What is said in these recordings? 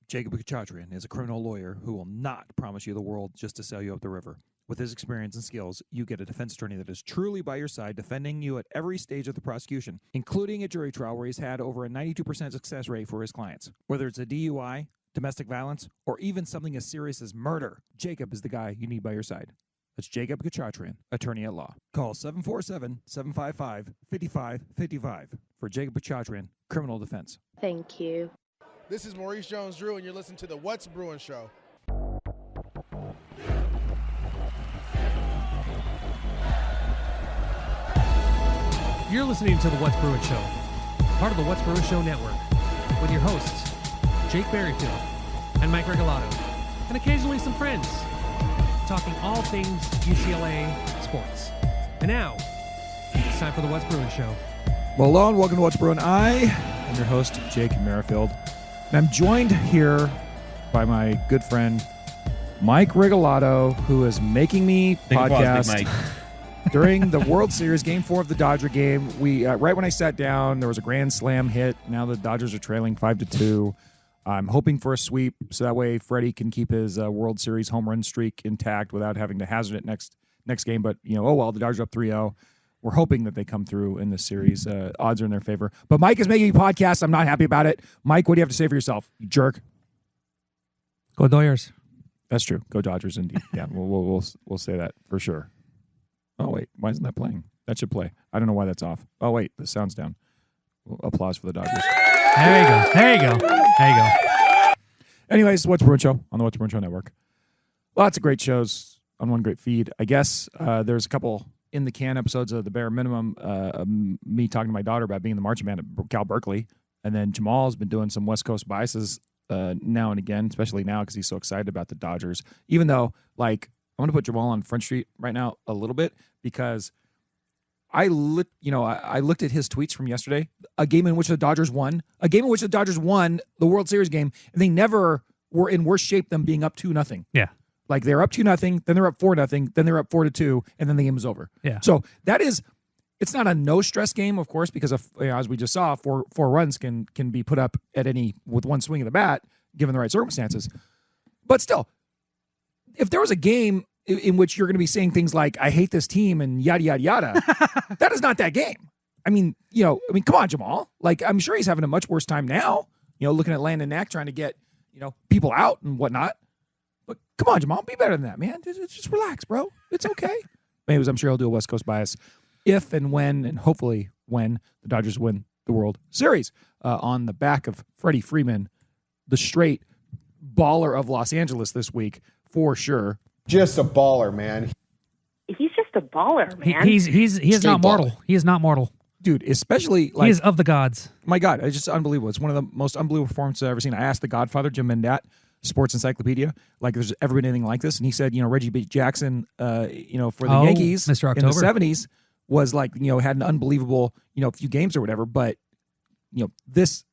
Jacob Khachatryan is a criminal lawyer who will not promise you the world just to sail you up the river. With his experience and skills, you get a defense attorney that is truly by your side, defending you at every stage of the prosecution, including a jury trial where he's had over a 92% success rate for his clients. Whether it's a DUI, domestic violence, or even something as serious as murder, Jacob is the guy you need by your side. That's Jacob Khachatryan, attorney at law. Call 747-755-5555 for Jacob Khachatryan, criminal defense. Thank you. This is Maurice Jones-Drew, and you're listening to the What's Bruin Show. You're listening to the What's Bruin Show, part of the What's Bruin Show network, with your hosts, Jake Berryfield and Mike Regalado, and occasionally some friends, talking all things UCLA sports. And now, it's time for the What's Bruin Show. Well, hello and welcome to What's Bruin. I am your host, Jake Merrifield, and I'm joined here by my good friend, Mike Regalado, who is making me podcast during the World Series Game 4 of the Dodger game. We right when I sat down, there was a grand slam hit. Now the Dodgers are trailing 5-2. I'm hoping for a sweep, so that way Freddie can keep his World Series home run streak intact without having to hazard it next game. But, oh well, the Dodgers are up 3-0. We're hoping that they come through in this series. Odds are in their favor. But Mike is making a podcast. I'm not happy about it. Mike, what do you have to say for yourself, you jerk? Go Dodgers. That's true. Go Dodgers, indeed. Yeah, we'll say that for sure. Oh, wait. Why isn't that playing? That should play. I don't know why that's off. Oh, wait. The sound's down. Applause for the Dodgers. There you go. Anyways, What's Bruin Show on the What's Bruin Show network. Lots of great shows on one great feed. I guess there's a couple in the can episodes of the bare minimum, me talking to my daughter about being the marching band at Cal Berkeley. And then Jamaal has been doing some West Coast biases now and again, especially now because he's so excited about the Dodgers. Even though, I'm going to put Jamaal on Front Street right now a little bit because I looked at his tweets from yesterday, a game in which the Dodgers won the World Series game, and they never were in worse shape than being up 2-0. Yeah. Like they're up 2-0, then they're up 4-0, then they're up 4-2, and then the game is over. Yeah. So it's not a no stress game, of course, because of, as we just saw, four runs can be put up with one swing of the bat, given the right circumstances. But still, if there was a game in which you're going to be saying things like, I hate this team and yada, yada, yada, that is not that game. I mean, come on, Jamaal. I'm sure he's having a much worse time now, looking at Landon Knack trying to get, people out and whatnot. But come on, Jamaal, be better than that, man. Just relax, bro. It's okay. Anyways, I'm sure he'll do a West Coast bias if and when, and hopefully when, the Dodgers win the World Series on the back of Freddie Freeman, the straight baller of Los Angeles this week, for sure. Just a baller, man. He's just a baller, man. He is not mortal. He is not mortal. Dude, especially he is of the gods. My God, it's just unbelievable. It's one of the most unbelievable performances I've ever seen. I asked the Godfather, Jim Mendat, Sports Encyclopedia, if there's ever been anything like this, and he said, Reggie B. Jackson, for the Yankees Mr. in the October. 70s was had an unbelievable, few games or whatever. But this,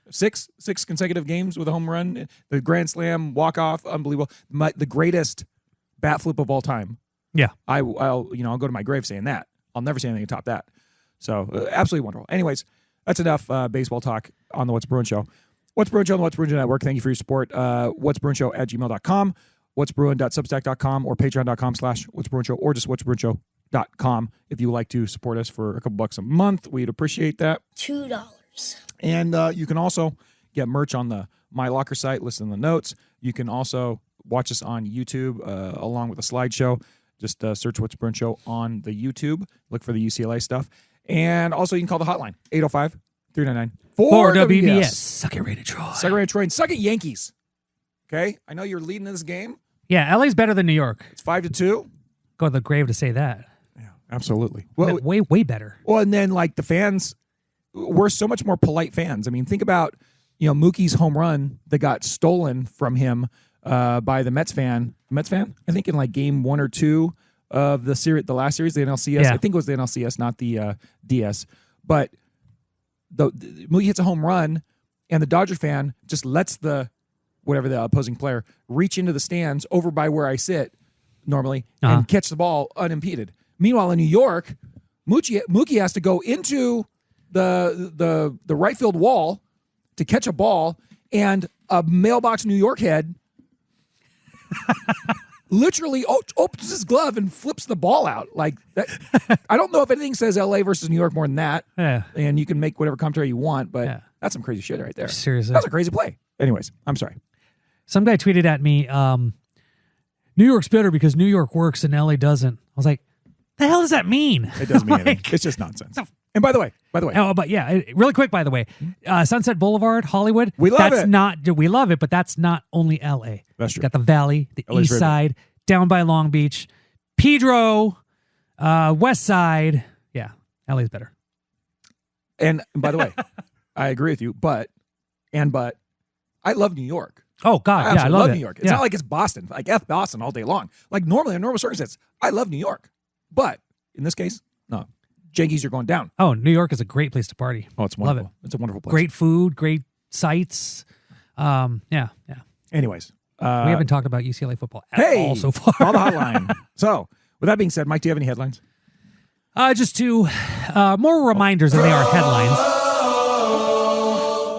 six consecutive games with a home run, the grand slam, walk off, unbelievable. The greatest bat flip of all time. Yeah, I'll go to my grave saying that. I'll never say anything to top that. So absolutely wonderful. Anyways, that's enough baseball talk on the What's Bruin Show. What's Bruin Show on the What's Bruin Show Network. Thank you for your support. whatsbruinshow@gmail.com, whatsbruin.substack.com, or patreon.com/whatsbruinshow, or just whatsbruinshow.com. If you would like to support us for a couple bucks a month, we'd appreciate that. $2. And you can also get merch on the My Locker site, listen to the notes. You can also watch us on YouTube along with a slideshow. Just search What's Bruin Show on the YouTube. Look for the UCLA stuff. And also you can call the hotline, 805-399-4WBS. Suck it, Rated Troy. Suck it, Rated Troy. And suck it, Yankees. Okay? I know you're leading this game. Yeah, LA's better than New York. It's 5-2. Go to the grave to say that. Yeah, absolutely. Well, way better. Well, and then the fans, we're so much more polite fans. I mean, think about, Mookie's home run that got stolen from him by the Mets fan, I think in game 1 or 2 of the series, the last series, the NLCS. Yeah. I think it was the NLCS, not the DS. But the Mookie hits a home run, and the Dodger fan just lets the opposing player reach into the stands over by where I sit normally and catch the ball unimpeded. Meanwhile, in New York, Mookie has to go into the right field wall to catch a ball and a mailbox New York head literally opens his glove and flips the ball out like that. I don't know if anything says LA versus New York more than that. Yeah. And you can make whatever commentary you want, but that's some crazy shit right there. Seriously. That's a crazy play. Anyways, I'm sorry. Some guy tweeted at me, New York's better because New York works and LA doesn't. I was like, the hell does that mean? It doesn't mean anything. It's just nonsense. And by the way. Oh, but yeah, really quick, by the way, Sunset Boulevard, Hollywood. We love it. We love it, but that's not only LA. That's true. Got the Valley, the LA's East Side, down by Long Beach, Pedro, West Side. Yeah, LA's better. And by the way, I agree with you, but I love New York. Oh, God. I love New York. It's Yeah. not like it's Boston. Like F Boston all day long. Like normally in normal circumstances, I love New York. But in this case, no. Jankies are going down. Oh, New York is a great place to party. Oh, it's wonderful. Love it. It's a wonderful place. Great food, great sights. Yeah. Anyways. We haven't talked about UCLA football at Hey, all so far. Call the hotline. So, with that being said, Mike, do you have any headlines? Just two more reminders than they are headlines.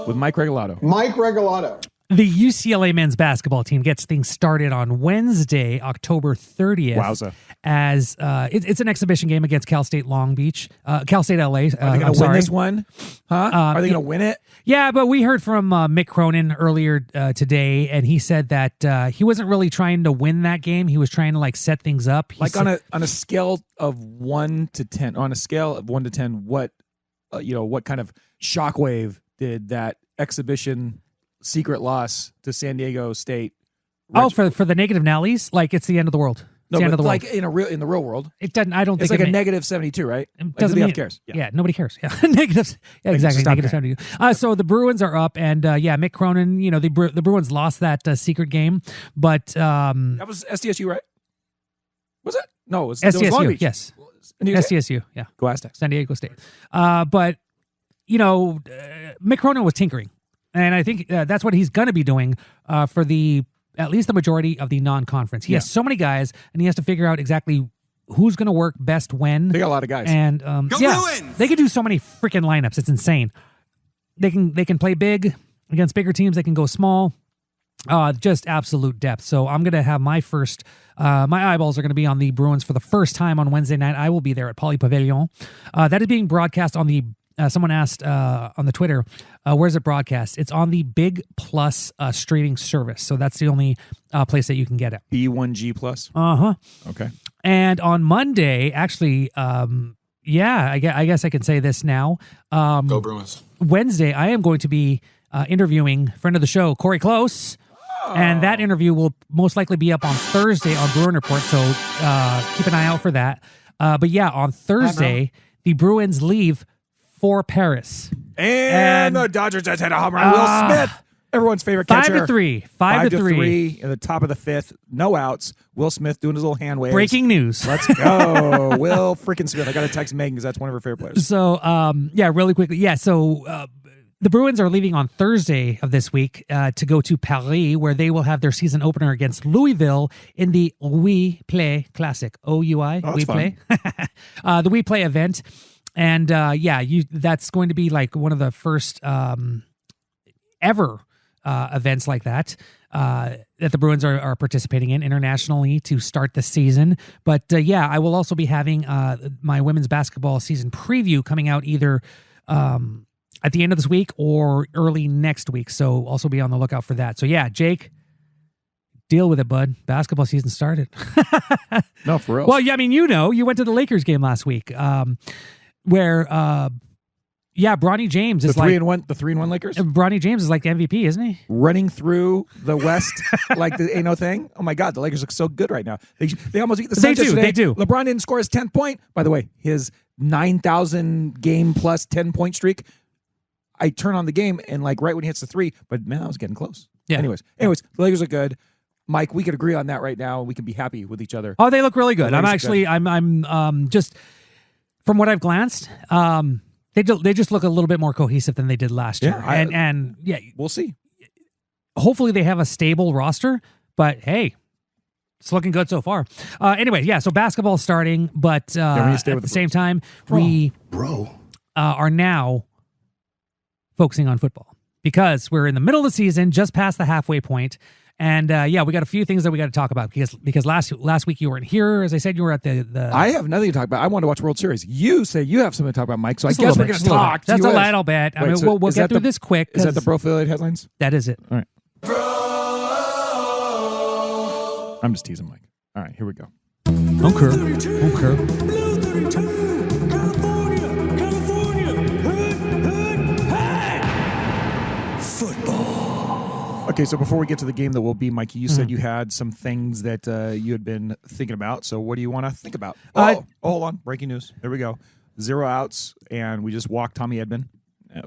With Mike Regalado. Mike Regalado. The UCLA men's basketball team gets things started on Wednesday, October 30th. Wowza. As it's an exhibition game against Cal State Long Beach, Cal State LA. Are they going to win this one? Huh? Are they going to win it? Yeah, but we heard from Mick Cronin earlier today, and he said that he wasn't really trying to win that game. He was trying to like set things up. He said, on a scale of 1 to 10, what what kind of shockwave did that exhibition secret loss to San Diego State? For the negative Nellies, like it's the end of the world. No, the end but of the like world. in the real world, It doesn't. I don't it's think like it a negative 72, right? doesn't Like, mean, cares. Yeah, nobody cares. Yeah, negatives. Yeah, exactly. Stop Negative 72. So the Bruins are up, and Mick Cronin. The Bruins lost that secret game, but That was SDSU, right? Was it? No, it was SDSU. Long Beach. Yes, And you say- SDSU. Yeah, Go Aztecs. San Diego State. But Mick Cronin was tinkering, and I think that's what he's going to be doing for at least the majority of the non-conference. He has so many guys, and he has to figure out exactly who's going to work best when. They got a lot of guys. And Bruins! They can do so many freaking lineups. It's insane. They can play big against bigger teams. They can go small. Just absolute depth. So I'm going to have my eyeballs are going to be on the Bruins for the first time on Wednesday night. I will be there at Poly Pavilion. That is being broadcast on the someone asked on the Twitter, where's it broadcast? It's on the Big Plus streaming service. So that's the only place that you can get it. B1G Plus. Uh-huh. Okay. And on Monday, actually, I guess I can say this now. Go Bruins. Wednesday, I am going to be interviewing friend of the show, Corey Close. And that interview will most likely be up on Thursday on Bruin Report. So keep an eye out for that. But yeah, on Thursday, the Bruins leave for Paris. And the Dodgers just had a home run. Will Smith, everyone's favorite catcher. 5-3. 5-3 in the top of the fifth. No outs. Will Smith doing his little hand waves. Breaking news. Let's go. Will freaking Smith. I got to text Megan because that's one of her favorite players. So, really quickly. Yeah, so the Bruins are leaving on Thursday of this week to go to Paris, where they will have their season opener against Louisville in the We Play Classic. O-U-I? Oh, We Play. The We Play event. And that's going to be like one of the first ever events like that the Bruins are participating in internationally to start the season. But I will also be having my women's basketball season preview coming out either at the end of this week or early next week. So also be on the lookout for that. So Jake, deal with it, bud. Basketball season started. No, for real. Well, you went to the Lakers game last week. Where Bronny James is the 3-1 Lakers. Bronny James is like the MVP, isn't he? Running through the West like the ain't no thing. Oh my God, the Lakers look so good right now. They almost beat the Suns yesterday. They do. LeBron didn't score his 10th point. By the way, his 9,000 game plus 10-point streak. I turn on the game and like right when he hits the three, but man, I was getting close. Yeah. Anyways, the Lakers look good. Mike, we could agree on that right now. We can be happy with each other. Oh, they look really good. The I'm just from what I've glanced, they just look a little bit more cohesive than they did last year. And we'll see. Hopefully they have a stable roster, but hey, it's looking good so far. So basketball's starting, but at the same time, we are now focusing on football. because we're in the middle of the season, just past the halfway point. And we got a few things that we got to talk about because last week you weren't here. As I said, you were at the. I have nothing to talk about. I want to watch World Series. You say you have something to talk about, Mike. So I Just a guess little we're bit, going to just a little talk. bit. That's a US. little bit. I Wait, mean, so we'll is get that through the- this quick. Is that the 'cause BROfiliated Headlines? That is it. All right. I'm just teasing Mike. All right, here we go. Okay. Okay, so before we get to the game that will be, Mikey, you said you had some things that you had been thinking about. So what do you want to think about? Hold on. Breaking news. There we go. 0 outs, and we just walked Tommy Edman.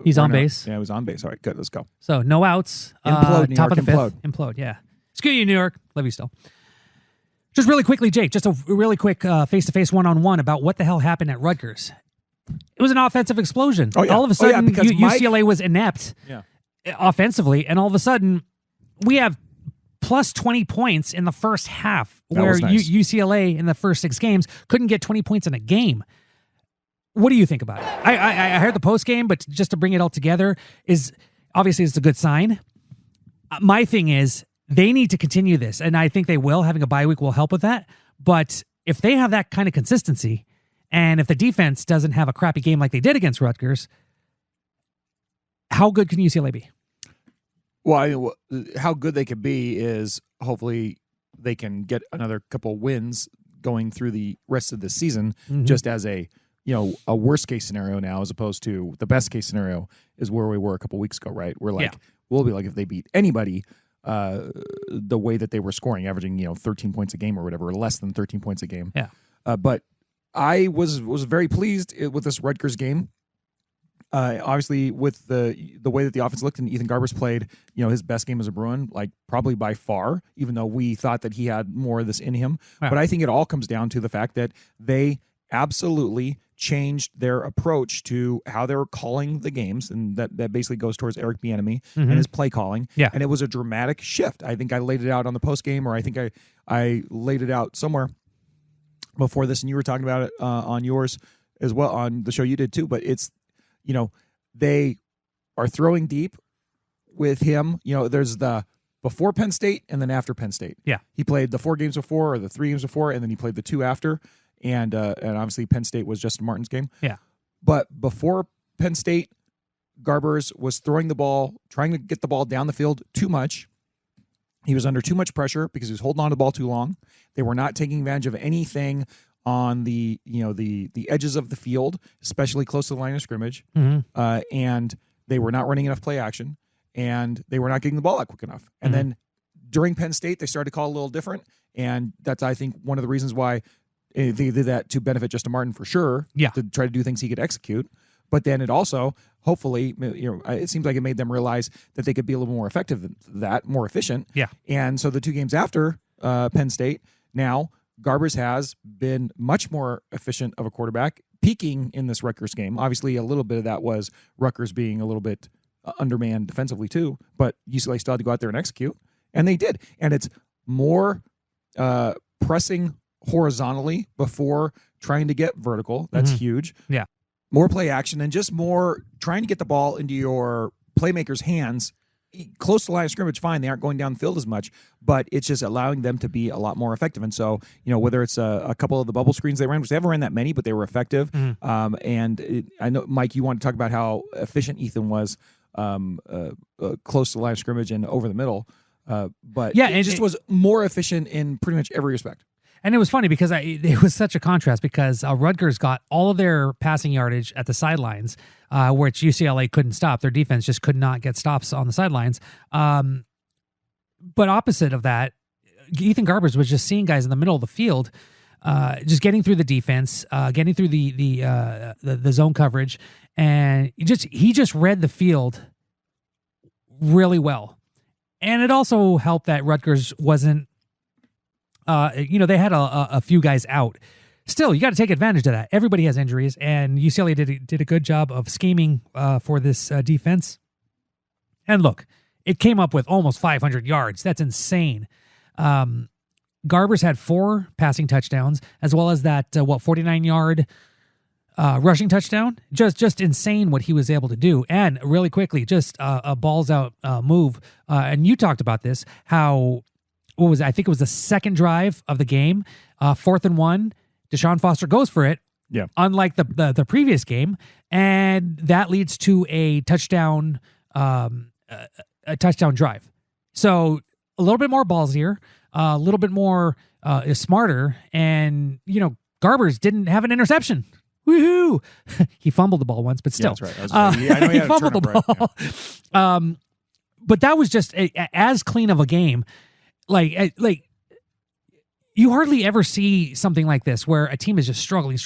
He's on base. Yeah, he was on base. All right, good. Let's go. So no outs. Implode, New top York, of the fifth. Implode. Yeah. Screw you, New York. Love you still. Just really quickly, Jake. Just a really quick face-to-face one-on-one about what the hell happened at Rutgers. It was an offensive explosion. Oh, yeah. All of a sudden, because UCLA was inept offensively, and all of a sudden, we have plus 20 points in the first half, where was nice. UCLA in the first 6 games couldn't get 20 points in a game. What do you think about it? I heard the post game, but just to bring it all together is obviously it's a good sign. My thing is they need to continue this, and I think they will. Having a bye week will help with that. But if they have that kind of consistency, and if the defense doesn't have a crappy game like they did against Rutgers, how good can UCLA be? Well, how good they could be is hopefully they can get another couple wins going through the rest of the season, just as a worst case scenario now, as opposed to the best case scenario is where we were a couple weeks ago, right? We're like, we'll be like if they beat anybody the way that they were scoring, averaging 13 points a game or whatever, or less than 13 points a game. Yeah. But I was very pleased with this Rutgers game. Obviously, with the way that the offense looked and Ethan Garbers played, his best game as a Bruin, like probably by far, even though we thought that he had more of this in him. Wow. But I think it all comes down to the fact that they absolutely changed their approach to how they were calling the games, and that basically goes towards Eric Bieniemy and his play calling. Yeah. And it was a dramatic shift. I think I laid it out on the post game, or I think I laid it out somewhere before this, and you were talking about it on yours as well, on the show you did too. But it's they are throwing deep with him. There's the before Penn State and then after Penn State. Yeah. He played the 4 games before or the 3 games before, and then he played the 2 after. And obviously Penn State was Justin Martin's game. Yeah. But before Penn State, Garbers was throwing the ball, trying to get the ball down the field too much. He was under too much pressure because he was holding on to the ball too long. They were not taking advantage of anything on the edges of the field, especially close to the line of scrimmage, and they were not running enough play action, and they were not getting the ball out quick enough. And then during Penn State, they started to call a little different, and that's, I think, one of the reasons why they did that, to benefit Justin Martin for sure, to try to do things he could execute. But then it also, hopefully, it seems like it made them realize that they could be a little more effective than that, more efficient. Yeah. And so the 2 games after Penn State, now Garbers has been much more efficient of a quarterback, peaking in this Rutgers game. Obviously, a little bit of that was Rutgers being a little bit undermanned defensively too, but UCLA still had to go out there and execute, and they did. And it's more pressing horizontally before trying to get vertical. That's huge. Yeah. More play action and just more trying to get the ball into your playmakers' hands. Close to the line of scrimmage, fine. They aren't going down the field as much, but it's just allowing them to be a lot more effective. And so, whether it's a couple of the bubble screens they ran, which they haven't ran that many, but they were effective. I know, Mike, you want to talk about how efficient Ethan was close to the line of scrimmage and over the middle. But it just was more efficient in pretty much every respect. And it was funny because it was such a contrast because Rutgers got all of their passing yardage at the sidelines, which UCLA couldn't stop. Their defense just could not get stops on the sidelines. But opposite of that, Ethan Garbers was just seeing guys in the middle of the field, just getting through the defense, getting through the zone coverage, and he just read the field really well. And it also helped that Rutgers wasn't. They had a few guys out. Still, you got to take advantage of that. Everybody has injuries, and UCLA did a good job of scheming for this defense. And look, it came up with almost 500 yards. That's insane. Garbers had 4 passing touchdowns, as well as that 49-yard rushing touchdown. Just insane what he was able to do. And really quickly, just a balls out move. And you talked about this, how, what was it? I think it was the second drive of the game, 4th and 1. Deshaun Foster goes for it. Yeah. Unlike the previous game. And that leads to a touchdown, drive. So a little bit more ballsier, a little bit more smarter. And, Garbers didn't have an interception. Woohoo! He fumbled the ball once, but still. Yeah, that's right. I know he fumbled the ball. Right. But that was just as clean of a game. Like you hardly ever see something like this where a team is just struggling.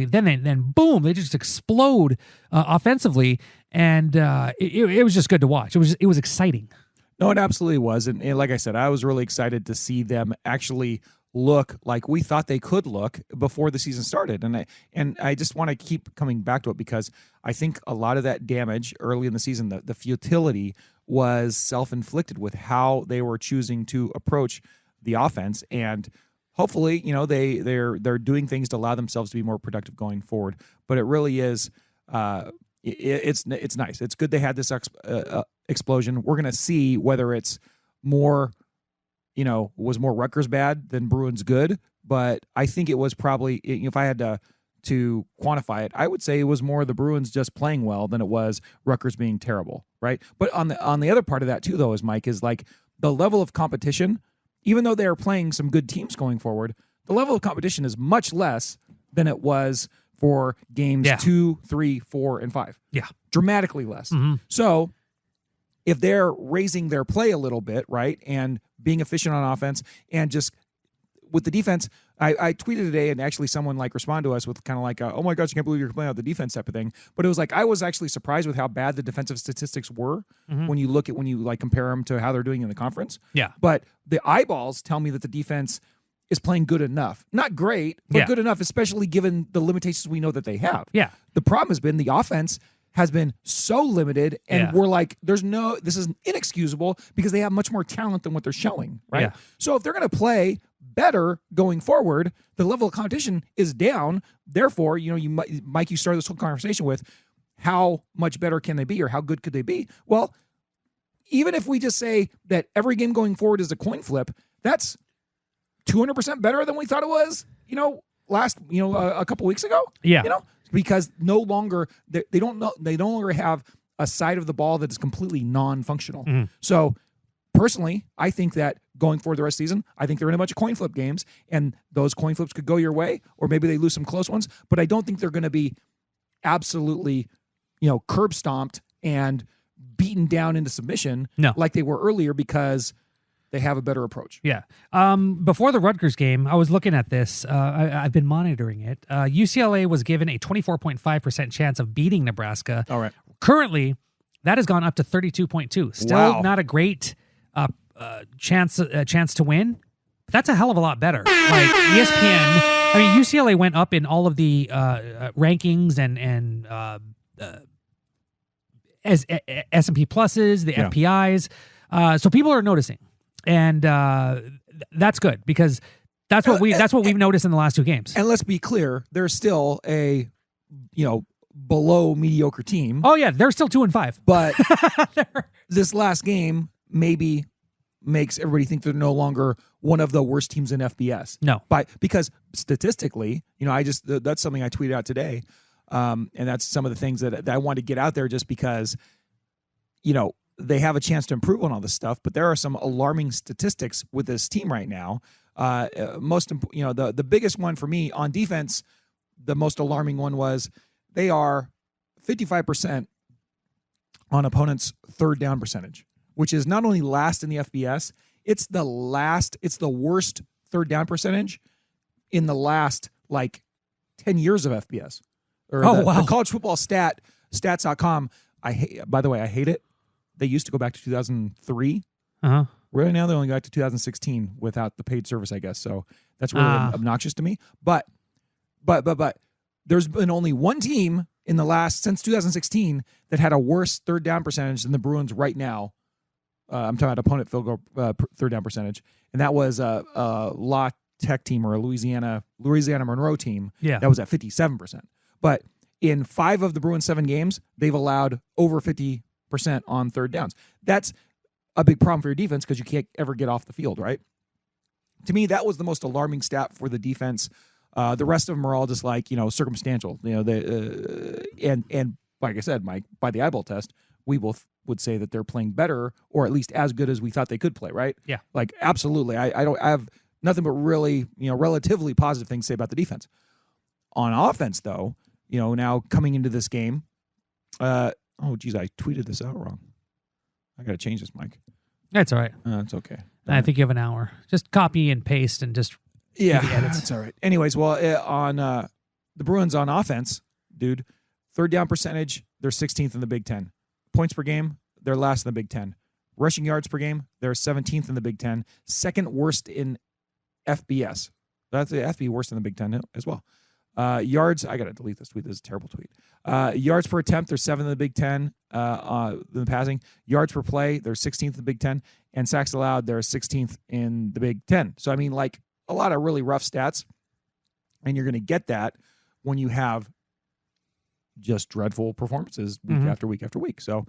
Then boom, they just explode offensively, and it was just good to watch. It was exciting. No, it absolutely was, and like I said, I was really excited to see them actually look like we thought they could look before the season started. And I just want to keep coming back to it because I think a lot of that damage early in the season, the futility was self-inflicted with how they were choosing to approach the offense. And hopefully, they're doing things to allow themselves to be more productive going forward. But it really is, it's nice. It's good they had this explosion. We're going to see whether it's more, was more Rutgers bad than Bruins good, but I think it was probably, if I had to quantify it, I would say it was more the Bruins just playing well than it was Rutgers being terrible, right? But on the other part of that too, though, is like the level of competition, even though they are playing some good teams going forward, the level of competition is much less than it was for games 2, 3, 4, and 5. Yeah. Dramatically less. Mm-hmm. So if they're raising their play a little bit, right, and being efficient on offense, and just with the defense, I tweeted today, and actually someone responded to us with kind of like, oh my gosh, I can't believe you're playing out the defense type of thing. But it was like I was actually surprised with how bad the defensive statistics were when you compare them to how they're doing in the conference. Yeah. But the eyeballs tell me that the defense is playing good enough, not great, but good enough, especially given the limitations we know that they have. Yeah. The problem has been the offense has been so limited, and we're like, this is inexcusable because they have much more talent than what they're showing, right? Yeah. So if they're going to play better going forward, the level of competition is down. Therefore, Mike, you started this whole conversation with how much better can they be or how good could they be? Well, even if we just say that every game going forward is a coin flip, that's 200% better than we thought it was, a couple weeks ago. Yeah. Because no longer they no longer have a side of the ball that is completely non-functional. Mm-hmm. So personally, I think that going forward the rest of the season, I think they're in a bunch of coin flip games, and those coin flips could go your way, or maybe they lose some close ones. But I don't think they're going to be absolutely, curb stomped and beaten down into submission like they were earlier because they have a better approach. Yeah. Before the Rutgers game, I was looking at this. I've been monitoring it. UCLA was given a 24.5% chance of beating Nebraska. All right. Currently, that has gone up to 32.2. Still not a great chance to win. But that's a hell of a lot better. Like ESPN, UCLA went up in all of the rankings and as S&P pluses, the FPIs. So people are noticing. And that's good because that's what we've noticed in the last two games. And let's be clear, they're still a below mediocre team. Oh yeah, they're still 2-5. But this last game maybe makes everybody think they're no longer one of the worst teams in FBS. No, because statistically, that's something I tweeted out today, and that's some of the things that I want to get out there just because, they have a chance to improve on all this stuff, but there are some alarming statistics with this team right now. The biggest one for me on defense, the most alarming one was they are 55% on opponents' third down percentage, which is not only last in the FBS, it's the worst third down percentage in the last 10 years of FBS. Wow. The college football stats.com. I hate it. They used to go back to 2003. Uh-huh. Right now, they only go back to 2016 without the paid service, I guess. So that's really obnoxious to me. But there's been only one team since 2016 that had a worse third down percentage than the Bruins right now. I'm talking about opponent field goal third down percentage, and that was a La Tech team or a Louisiana Monroe team. Yeah. That was at 57%. But in 5 of the Bruins 7 games, they've allowed over 50% on third downs. That's a big problem for your defense because you can't ever get off the field, right? To me, that was the most alarming stat for the defense. The rest of them are all just like, circumstantial. And like I said, Mike, by the eyeball test, we both would say that they're playing better or at least as good as we thought they could play, right? Yeah. Like, absolutely. I have nothing but really, relatively positive things to say about the defense. On offense, though, now coming into this game, I tweeted this out wrong. I got to change this, Mike. That's all right. It's okay. I think you have an hour. Just copy and paste and just Yeah, do the edits. that's all right. Anyways, on the Bruins on offense, dude, third down percentage, they're 16th in the Big Ten. Points per game, they're last in the Big Ten. Rushing yards per game, they're 17th in the Big Ten. Second worst in FBS. That's the FB worst in the Big Ten as well. Yards, I got to delete this tweet. This is a terrible tweet. Yards per attempt, they're 7th in the Big Ten in the passing. Yards per play, they're 16th in the Big Ten. And sacks allowed, they're 16th in the Big Ten. So, I mean, like, a lot of really rough stats. And you're going to get that when you have just dreadful performances week after week after week. So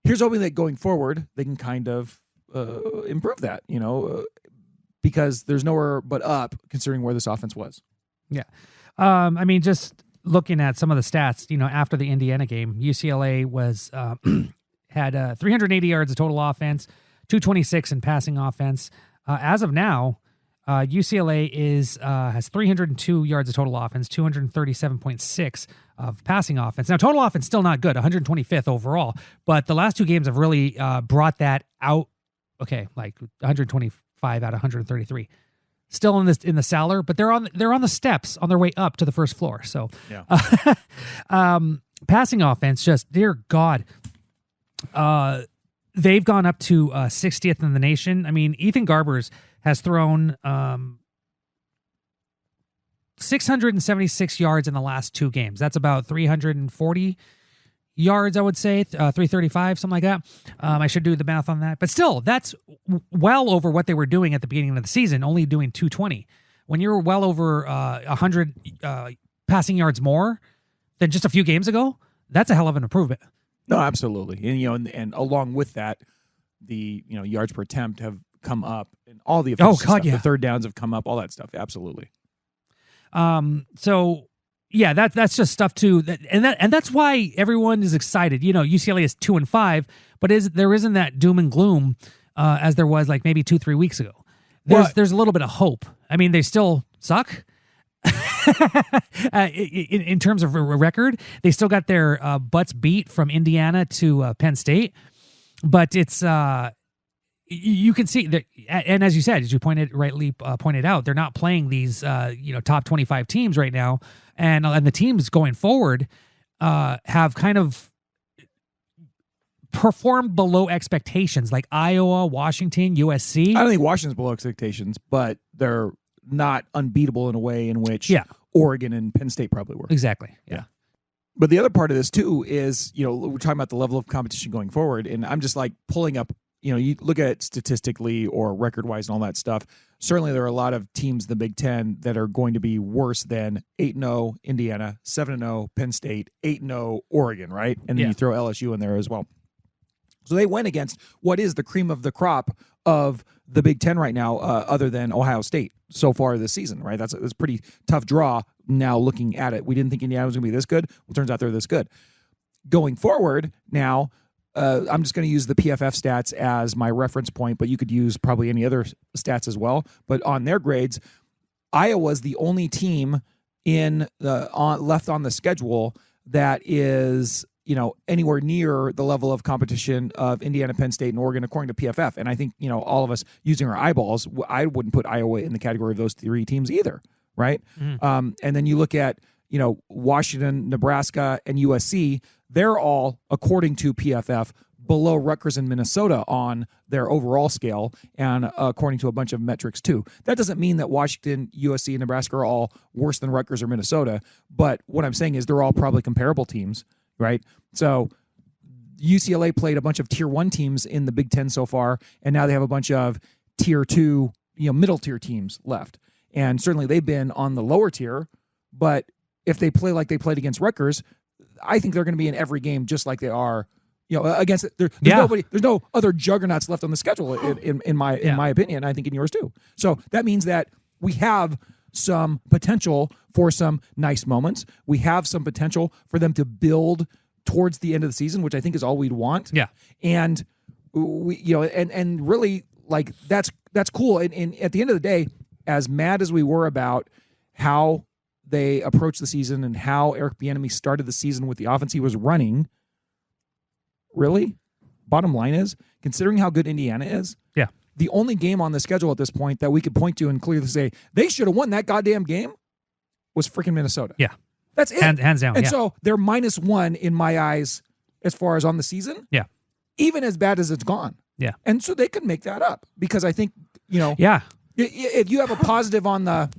here's hoping that going forward, they can kind of improve that, because there's nowhere but up considering where this offense was. Yeah. I mean, just looking at some of the stats, after the Indiana game, UCLA was had 380 yards of total offense, 226 in passing offense. As of now, UCLA has 302 yards of total offense, 237.6 of passing offense. Now, total offense still not good, 125th overall, but the last 2 games have really brought that out. Okay, like 125 out of 133. Still in the cellar, but they're on the steps on their way up to the first floor. So, yeah. Passing offense, just dear God, they've gone up to 60th in the nation. I mean, Ethan Garbers has thrown 676 yards in the last 2 games. That's about 340 yards, I would say, 335, something like that. I should do the math on that. But still, that's well over what they were doing at the beginning of the season, only doing 220. When you're well over 100 passing yards more than just a few games ago, that's a hell of an improvement. No, absolutely. And, and along with that, the, yards per attempt have come up and all the efficiency stuff, the third downs have come up, all that stuff. Absolutely. So yeah, that's just stuff too. And that's why everyone is excited. UCLA is 2-5, but there isn't that doom and gloom as there was like maybe 2-3 weeks ago. There's a little bit of hope. I mean, they still suck. In terms of a record, they still got their butts beat from Indiana to Penn State, but it's you can see that, and as you said, as you rightly pointed out, they're not playing these top 25 teams right now, and the teams going forward have kind of performed below expectations, like Iowa, Washington, USC. I don't think Washington's below expectations, but they're not unbeatable in a way in which Oregon and Penn State probably were. Exactly. Yeah. But the other part of this too is, we're talking about the level of competition going forward, and I'm just like pulling up, you look at it statistically or record-wise and all that stuff. Certainly there are a lot of teams in the Big Ten that are going to be worse than 8-0 Indiana, 7-0 Penn State, 8-0 Oregon, right? And then you throw LSU in there as well. So they went against what is the cream of the crop of the Big Ten right now, other than Ohio State so far this season, right? That's a pretty tough draw now looking at it. We didn't think Indiana was going to be this good. Well, it turns out they're this good. Going forward now, I'm just going to use the PFF stats as my reference point, but you could use probably any other stats as well. But on their grades, Iowa's the only team left on the schedule that is anywhere near the level of competition of Indiana, Penn State, and Oregon, according to PFF. And I think, all of us using our eyeballs, I wouldn't put Iowa in the category of those 3 teams either, right? Mm-hmm. And then you look at, Washington, Nebraska, and USC, they're all, according to PFF, below Rutgers and Minnesota on their overall scale, and according to a bunch of metrics too. That doesn't mean that Washington, USC, and Nebraska are all worse than Rutgers or Minnesota, but what I'm saying is they're all probably comparable teams, right? So UCLA played a bunch of Tier 1 teams in the Big Ten so far, and now they have a bunch of Tier 2, middle tier teams left. And certainly they've been on the lower tier, but if they play like they played against Rutgers, I think they're going to be in every game just like they are, against it. There's nobody, there's no other juggernauts left on the schedule in my opinion. I think in yours too. So that means that we have some potential for some nice moments. We have some potential for them to build towards the end of the season, which I think is all we'd want. Yeah. And we, and really like that's cool. And at the end of the day, as mad as we were about how they approached the season and how Eric Bieniemy started the season with the offense he was running, really, bottom line is, considering how good Indiana is, the only game on the schedule at this point that we could point to and clearly say they should have won that goddamn game was freaking Minnesota. Yeah. That's it. Hands down. And so they're -1 in my eyes as far as on the season. Yeah. Even as bad as it's gone. Yeah. And so they could make that up because I think, Yeah. if you have a positive on the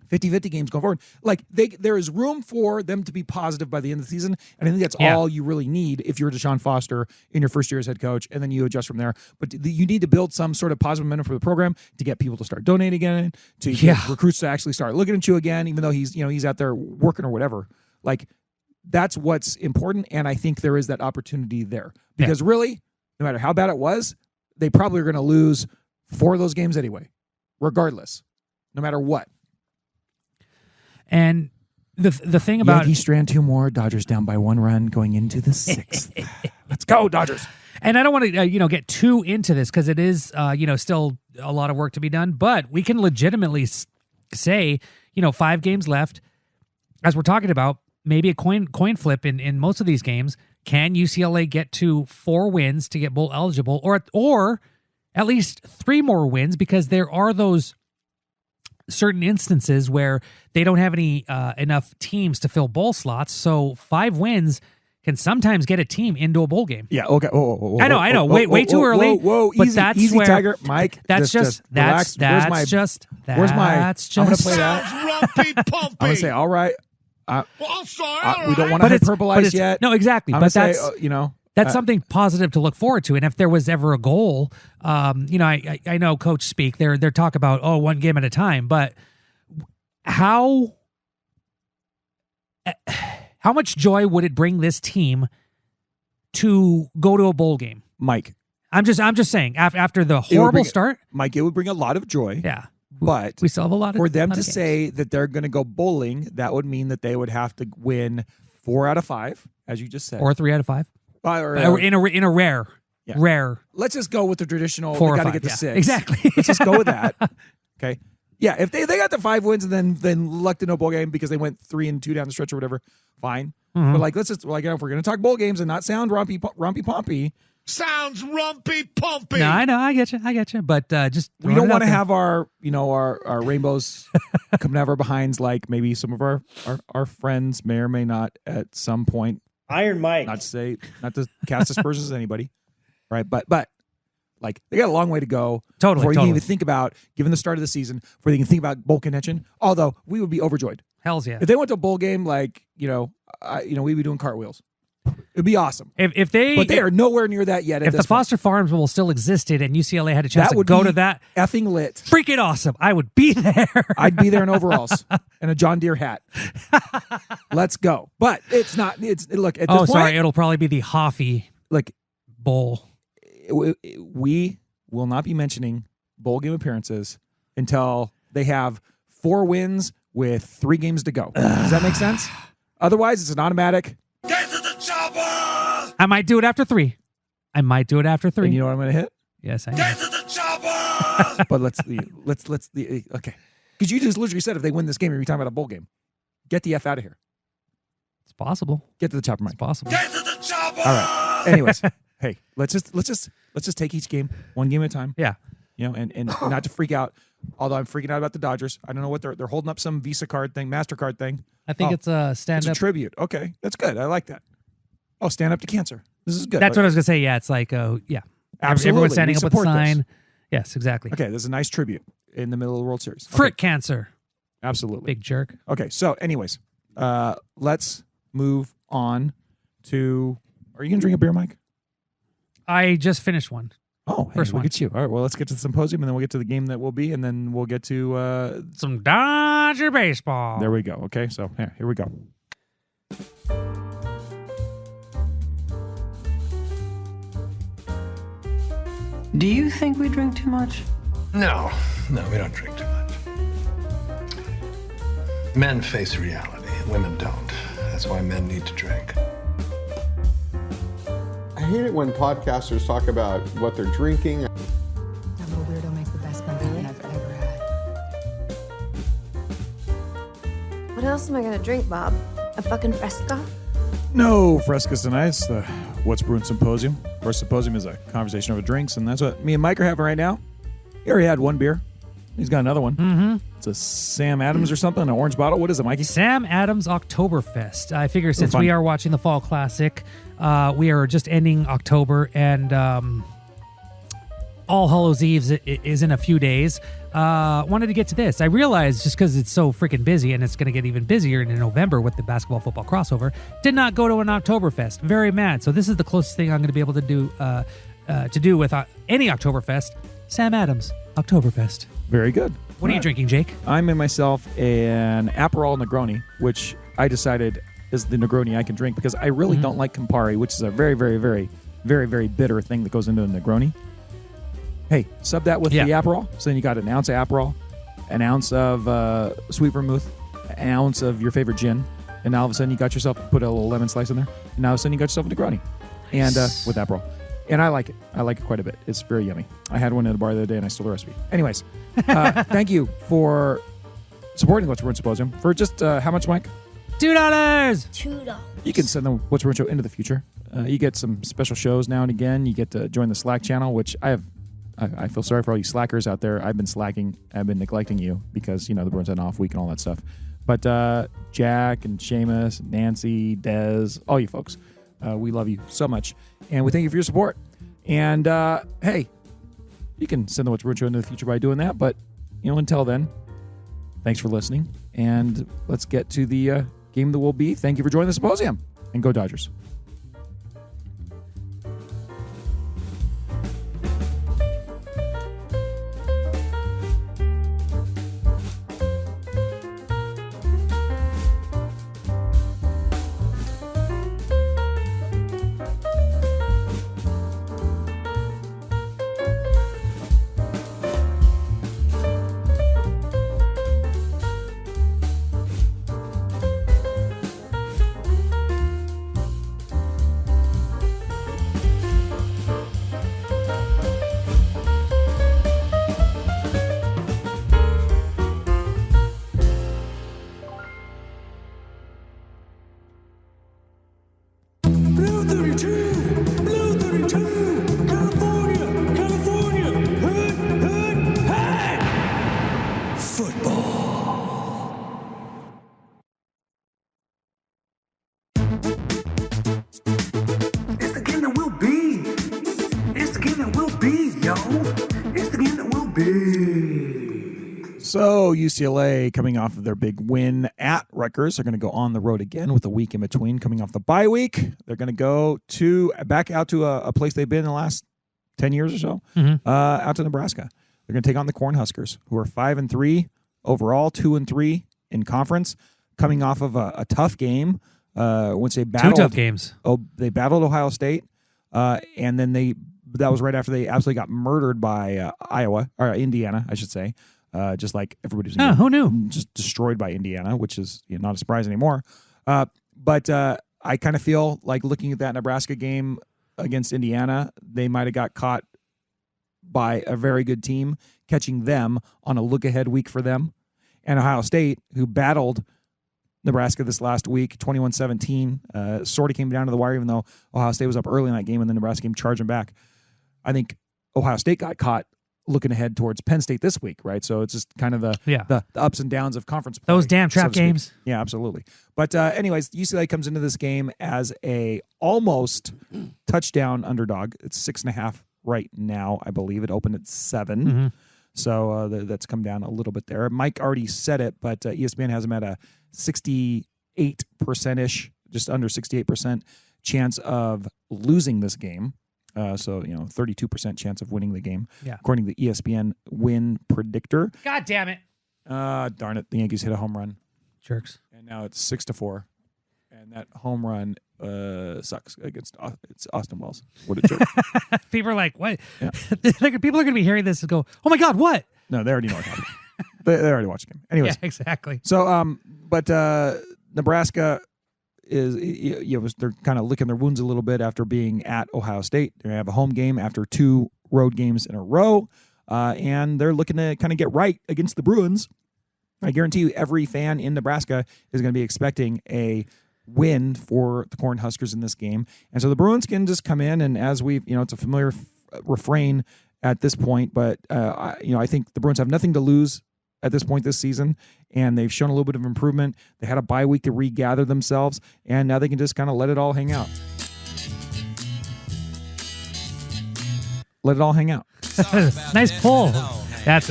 50-50 games going forward, like there is room for them to be positive by the end of the season. And I think that's all you really need if you're Deshaun Foster in your first year as head coach, and then you adjust from there. But you need to build some sort of positive momentum for the program to get people to start donating again, to get recruits to actually start looking at you again, even though he's out there working or whatever. Like that's what's important. And I think there is that opportunity there because really, no matter how bad it was, they probably are going to lose 4 of those games anyway, regardless, no matter what. And the thing about Yankees strand 2 more, Dodgers down by 1 run going into the 6th. Let's go, Dodgers. And I don't want to get too into this because it is still a lot of work to be done, but we can legitimately say 5 games left, as we're talking about, maybe a coin flip in most of these games. Can UCLA get to 4 wins to get bowl eligible, or at least 3 more wins, because there are those certain instances where they don't have any enough teams to fill bowl slots. So 5 wins can sometimes get a team into a bowl game. Yeah. Okay. I know. Way too early. Whoa. But Easy, that's easy, where Tiger. Mike. That's just relax. Where's I'm gonna play that. I'm gonna say, all right. I'm sorry. We don't want to hyperbolize yet. No, exactly. I'm But gonna that's say, that's something positive to look forward to. And if there was ever a goal, I know Coach speak. They're talk about 1 game at a time, but how much joy would it bring this team to go to a bowl game, Mike? I'm just saying after the horrible start, Mike, it would bring a lot of joy. Yeah, but we still have a lot of for them to games. say that they're going to go bowling. That would mean that they would have to win 4 out of 5, as you just said, or 3 out of 5, or in a rare. Let's just go with the traditional. 4 we or got to 5, get to 6. Exactly. Let's just go with that. Okay. Yeah, if they got the 5 wins and then lucked in a bowl game because they went 3-2 down the stretch or whatever, fine. Mm-hmm. But let's just if we're gonna talk bowl games and not sound rompy pompy, Sounds rumpy pumpy. No, I know, I get you. But just we don't want to have our rainbows coming out of our behinds like maybe some of our friends may or may not at some point. Iron Mike. Not to cast aspersions at anybody, right? But like they got a long way to go before you can even think about, given the start of the season, before they can think about bowl contention. Although we would be overjoyed. Hells yeah. If they went to a bowl game, we'd be doing cartwheels. It'd be awesome. If they are nowhere near that yet. If the Foster Farms will still existed and UCLA had a chance to go to that, effing lit, freaking awesome. I would be there. I'd be there in overalls and a John Deere hat. Let's go. But it's not. Look at this point. Sorry. It'll probably be the Hoffy Bowl. We will not be mentioning bowl game appearances until they have 4 wins with 3 games to go. Does that make sense? Otherwise, it's an automatic. Get to the chopper. I might do it after 3. And you know what I'm going to hit? Yes, I Get to the chopper. But let's okay. Because you just literally said if they win this game, you're talking about a bowl game. Get the F out of here. It's possible. Get to the chopper, Mike. It's possible. Get to the chopper. All right. Anyways, hey, let's just take each game 1 game at a time. Yeah. And not to freak out. Although I'm freaking out about the Dodgers. I don't know what they're holding up some Visa card thing, MasterCard thing. I think it's a stand-up. It's a tribute. Okay, that's good. I like that. Oh, stand up to cancer. This is good. That's what I was going to say. Yeah, it's like, yeah. Absolutely. Everyone's standing up with a support sign. this. Yes, exactly. Okay, this is a nice tribute in the middle of the World Series. Frick cancer. Absolutely. Big jerk. Okay, so anyways, let's move on to... Are you going to drink a beer, Mike? I just finished one. Oh, hey, First look one. at you. All right, well, let's get to the Symposium, and then we'll get to the game that will be, and then we'll get to... Some Dodger baseball. there we go. Okay, so here we go. Do you think we drink too much? No, we don't drink too much. Men face reality, women don't. That's why men need to drink. I hate it when podcasters talk about what they're drinking. That little weirdo makes the best companion I've ever had. What else am I gonna drink, Bob? A fucking Fresca? No Frescas tonight. It's the What's Brewing Symposium. Of course, Symposium is a conversation over drinks, and that's what me and Mike are having right now. He already had one beer. He's got another one. Mm-hmm. It's a Sam Adams or something, an orange bottle. What is it, Mikey? Sam Adams Oktoberfest. I figure since fun. we are watching the Fall Classic, we are just ending October, and All Hallows Eve is in a few days. Wanted to get to this. I realized just because it's so freaking busy, and it's going to get even busier in November with the basketball football crossover, did not go to an Oktoberfest. Very mad. So this is the closest thing I'm going to be able to do with any Oktoberfest. Sam Adams Oktoberfest. Very good. What are you drinking, Jake? I'm in myself an Aperol Negroni, which I decided is the Negroni I can drink because I really don't like Campari, which is a very, very, very, very, very bitter thing that goes into a Negroni. Hey, sub that with the Aperol. So then you got an ounce of Aperol, an ounce of sweet vermouth, an ounce of your favorite gin, and now all of a sudden you got yourself, put a little lemon slice in there, and now all of a sudden you got yourself a Negroni. And with Aperol. And I like it. I like it quite a bit. It's very yummy. I had one at a bar the other day and I stole the recipe. Anyways, thank you for supporting What's Brewing Symposium. For just how much, Mike? $2. $2. You can send the What's Brewing Show into the future. You get some special shows now and again. You get to join the Slack channel, which I feel sorry for all you slackers out there. I've been slacking. I've been neglecting you because, the Bruins had an off week and all that stuff. But Jack and Seamus, Nancy, Dez, all you folks, we love you so much. And we thank you for your support. And, hey, you can send the What's Brewing Show into the future by doing that. But, until then, thanks for listening. And let's get to the game that will be. Thank you for joining the Symposium. And go Dodgers. So UCLA, coming off of their big win at Rutgers, are going to go on the road again with a week in between. Coming off the bye week, they're going to go back out to a place they've been in the last 10 years or so, out to Nebraska. They're going to take on the Cornhuskers, who are 5-3 overall, 2-3 in conference, coming off of a tough game. Once they battled 2 tough games. They battled Ohio State, and then that was right after they absolutely got murdered by Indiana, I should say. Just like everybody's who knew? Just destroyed by Indiana, which is not a surprise anymore. But I kind of feel like looking at that Nebraska game against Indiana, they might have got caught by a very good team, catching them on a look-ahead week for them. And Ohio State, who battled Nebraska this last week, 21-17, sort of came down to the wire, even though Ohio State was up early in that game and then Nebraska came charging back. I think Ohio State got caught looking ahead towards Penn State this week, right? So it's just kind of the ups and downs of conference play. Those damn trap games. Yeah, absolutely. But anyways, UCLA comes into this game as a almost touchdown underdog. It's 6.5 right now, I believe. It opened at 7. Mm-hmm. So that's come down a little bit there. Mike already said it, but ESPN has them at a 68%-ish, just under 68% chance of losing this game. So 32% chance of winning the game, Yeah. according to the ESPN win predictor. God damn it. Darn it, the Yankees hit a home run, Jerks. and now it's 6-4, and that home run sucks against it's Austin Wells. What a joke! People are like, what? Yeah. People are going to be hearing this and go, oh my God, what? No, they already know what happened. they already watched the game. Anyways, Yeah, exactly. so but Nebraska is they're kind of licking their wounds a little bit after being at Ohio State. They have a home game after 2 road games in a row, and they're looking to kind of get right against the Bruins. I guarantee you every fan in Nebraska is going to be expecting a win for the Cornhuskers in this game. And so the Bruins can just come in, and as we've, it's a familiar refrain at this point, but I think the Bruins have nothing to lose at this point this season, and they've shown a little bit of improvement. They had a bye week to regather themselves, and now they can just kind of let it all hang out. Let it all hang out. Nice pull. That's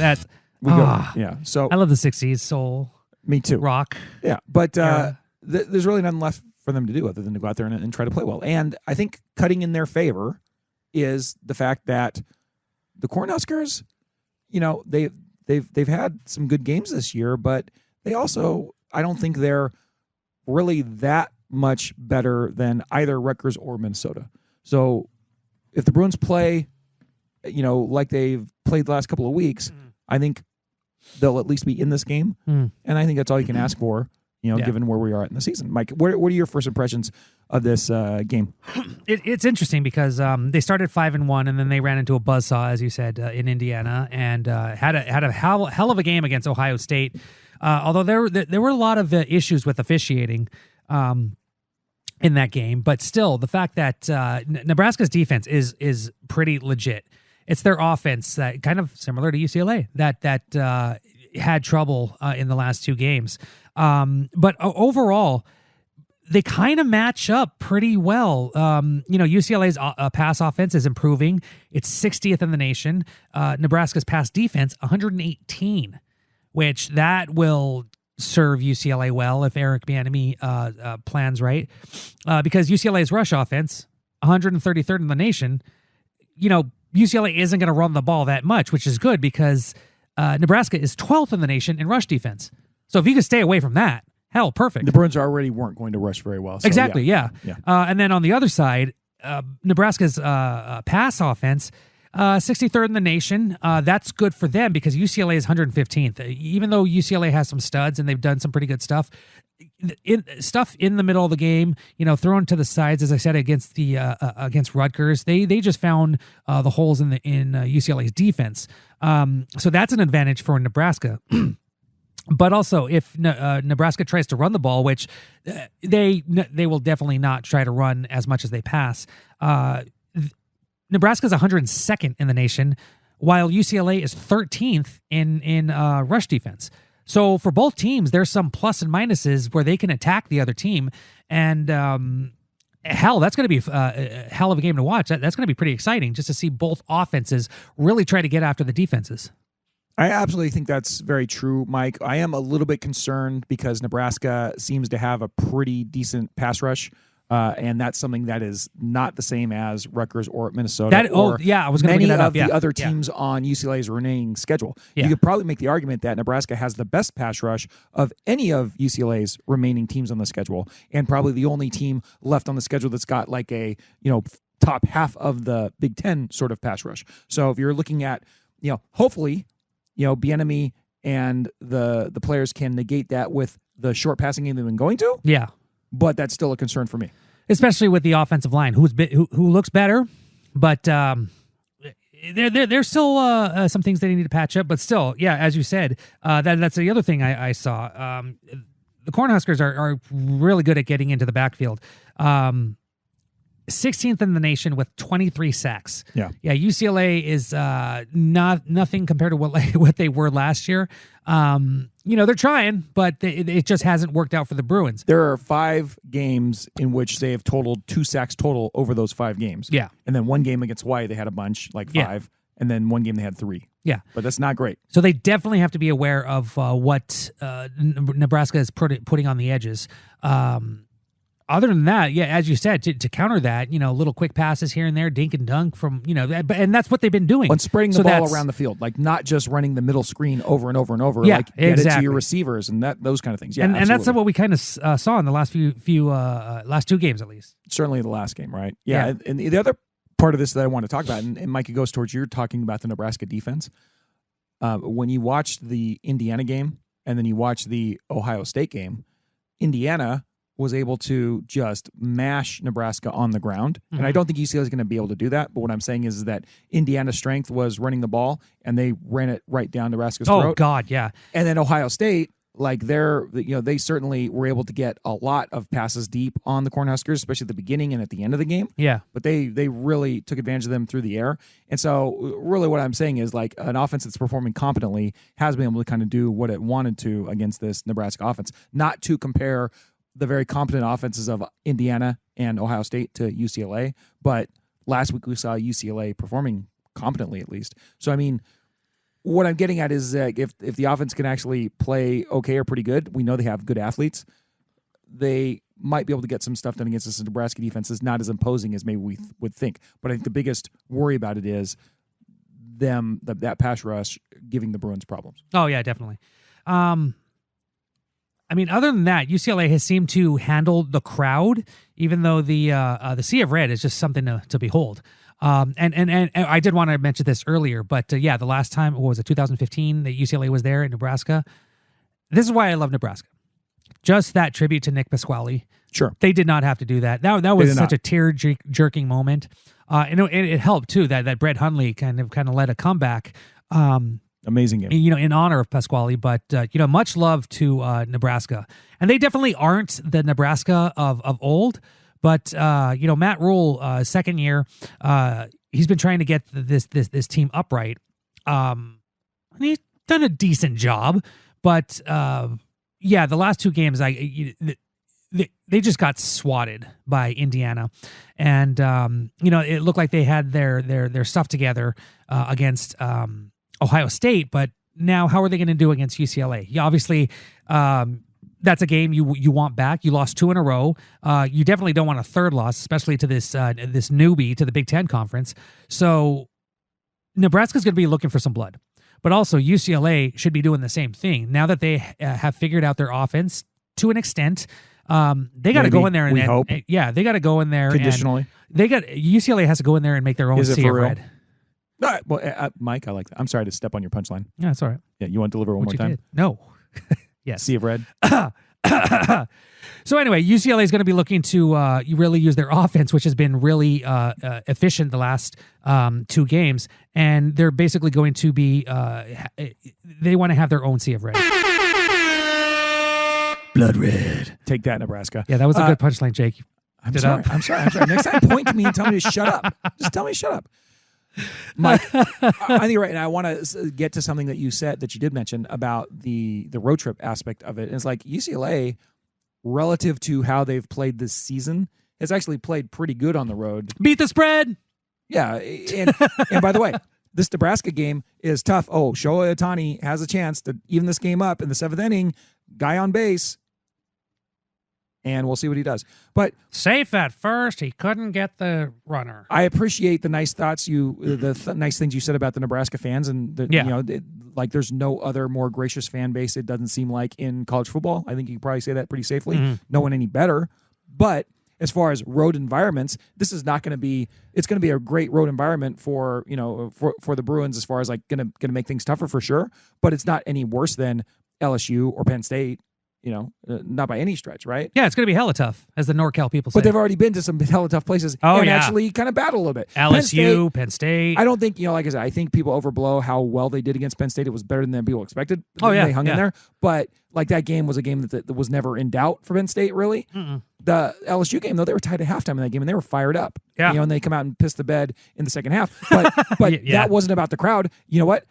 We go, yeah. So I love the 60s soul. Me too. Rock. Yeah, but Yeah. There's really nothing left for them to do other than to go out there and try to play well. And I think cutting in their favor is the fact that the Cornhuskers, they've had some good games this year, but they also, I don't think they're really that much better than either Rutgers or Minnesota. So if the Bruins play, like they've played the last couple of weeks, I think they'll at least be in this game. And I think that's all you can ask for, given where we are in the season. Mike, what are your first impressions of this game? It's interesting because they started 5-1, and then they ran into a buzzsaw, as you said, in Indiana, and had a hell of a game against Ohio State. Although there were a lot of issues with officiating in that game, but still, the fact that Nebraska's defense is pretty legit. It's their offense that kind of similar to UCLA that had trouble in the last 2 games. But overall, they kind of match up pretty well. UCLA's pass offense is improving. It's 60th in the nation. Nebraska's pass defense, 118, which that will serve UCLA well if Eric Bieniemy plans right. Because UCLA's rush offense, 133rd in the nation, UCLA isn't going to run the ball that much, which is good because Nebraska is 12th in the nation in rush defense. So if you can stay away from that, hell, perfect. The Bruins already weren't going to rush very well. So exactly, yeah. Yeah. And then on the other side, Nebraska's pass offense, 63rd in the nation. That's good for them because UCLA is 115th. Even though UCLA has some studs and they've done some pretty good stuff, in the middle of the game, thrown to the sides, as I said, against Rutgers, they just found the holes in UCLA's defense. So that's an advantage for Nebraska. But also, if Nebraska tries to run the ball, which they will definitely not try to run as much as they pass, Nebraska's 102nd in the nation, while UCLA is 13th in rush defense. So for both teams, there's some plus and minuses where they can attack the other team. And hell, that's going to be a hell of a game to watch. That's going to be pretty exciting just to see both offenses really try to get after the defenses. I absolutely think that's very true, Mike. I am a little bit concerned because Nebraska seems to have a pretty decent pass rush. And that's something that is not the same as Rutgers or Minnesota. I was going to bring that up. Many of the other teams on UCLA's remaining schedule. Yeah. You could probably make the argument that Nebraska has the best pass rush of any of UCLA's remaining teams on the schedule, and probably the only team left on the schedule that's got like a top half of the Big Ten sort of pass rush. So if you're looking at hopefully Bieniemy and the players can negate that with the short passing game they've been going to. Yeah. But that's still a concern for me, especially with the offensive line, who looks better, but there's still some things they need to patch up. But still, yeah, as you said, that's the other thing I saw. The Cornhuskers are really good at getting into the backfield. 16th in the nation with 23 sacks. Yeah. UCLA is nothing compared to what they were last year. They're trying, but it just hasn't worked out for the Bruins. There are 5 games in which they have totaled 2 sacks total over those 5 games. Yeah. And then one game against Hawaii, they had a bunch, like 5. Yeah. And then one game they had 3. Yeah. But that's not great. So they definitely have to be aware of what Nebraska is putting on the edges. other than that, yeah, as you said, to counter that, little quick passes here and there, dink and dunk from, and that's what they've been doing. And spreading the ball around the field, like not just running the middle screen over and over and over, yeah, like get exactly. it to your receivers and those kind of things. Yeah, and that's what we kind of saw in the last last 2 games at least. Certainly the last game, right? Yeah. And the other part of this that I want to talk about, and Mike, it goes towards you're talking about the Nebraska defense. When you watch the Indiana game and then you watch the Ohio State game, Indiana was able to just mash Nebraska on the ground. And I don't think UCLA is going to be able to do that. But what I'm saying is that Indiana's strength was running the ball, and they ran it right down Nebraska's throat. Oh, God, yeah. And then Ohio State, like they certainly were able to get a lot of passes deep on the Cornhuskers, especially at the beginning and at the end of the game. Yeah. But they really took advantage of them through the air. And so really what I'm saying is like an offense that's performing competently has been able to kind of do what it wanted to against this Nebraska offense. Not to compare the very competent offenses of Indiana and Ohio State to UCLA, but last week we saw UCLA performing competently at least. So, I mean, what I'm getting at is that if the offense can actually play okay or pretty good, we know they have good athletes, they might be able to get some stuff done against this Nebraska defense. Is not as imposing as maybe we would think. But I think the biggest worry about it is that pass rush giving the Bruins problems. Oh, yeah, definitely. I mean, other than that, UCLA has seemed to handle the crowd, even though the Sea of Red is just something to behold. And I did want to mention this earlier, but the last time, what was it, 2015, that UCLA was there in Nebraska. This is why I love Nebraska. Just that tribute to Nick Pasquale. Sure. They did not have to do that. That was such a tear-jerking moment. And it helped, too, that Brett Hundley kind of led a comeback. Amazing game. In honor of Pasquale, but much love to Nebraska, and they definitely aren't the Nebraska of old. But Matt Rule, second year, he's been trying to get this team upright. And he's done a decent job, but the last 2 games, they just got swatted by Indiana, and it looked like they had their stuff together against Ohio State, but now how are they going to do against UCLA? Obviously, that's a game you want back. You lost 2 in a row. You definitely don't want a third loss, especially to this newbie to the Big Ten Conference. So Nebraska's going to be looking for some blood. But also UCLA should be doing the same thing. Now that they have figured out their offense to an extent, they got to go in there and they got to go in there conditionally. UCLA has to go in there and make their own Sea of Red. No, well, Mike, I like that. I'm sorry to step on your punchline. Yeah, it's all right. Yeah, you want to deliver one more time? Did. No. Yes. Sea of Red. So anyway, UCLA is going to be looking to really use their offense, which has been really efficient the last 2 games, and they're basically going to be they want to have their own Sea of Red. Blood red. Take that, Nebraska. Yeah, that was a good punchline, Jake. I'm sorry. Next time, point to me and tell me to shut up. Just tell me to shut up. Mike, I think you're right, and I want to get to something that you said that you did mention about the road trip aspect of it. And it's like UCLA, relative to how they've played this season, has actually played pretty good on the road. Beat the spread. Yeah, and by the way, this Nebraska game is tough. Oh, Shohei Ohtani has a chance to even this game up in the 7th inning. Guy on base. And we'll see what he does. But safe at first, he couldn't get the runner. I appreciate the nice thoughts nice things you said about the Nebraska fans, and like there's no other more gracious fan base. It doesn't seem like in college football. I think you can probably say that pretty safely. Mm-hmm. No one any better. But as far as road environments, this is not going to be. It's going to be a great road environment for the Bruins as far as like going to make things tougher for sure. But it's not any worse than LSU or Penn State. Not by any stretch, right? Yeah, it's going to be hella tough, as the NorCal people say. But they've already been to some hella tough places and actually kind of battle a little bit. LSU, Penn State. I don't think, like I said, I think people overblow how well they did against Penn State. It was better than people expected. They hung in there. But like that game was a game that was never in doubt for Penn State, really. Mm-mm. The LSU game, though, they were tied at halftime in that game, and they were fired up. Yeah. And they come out and piss the bed in the second half. But that wasn't about the crowd. You know what?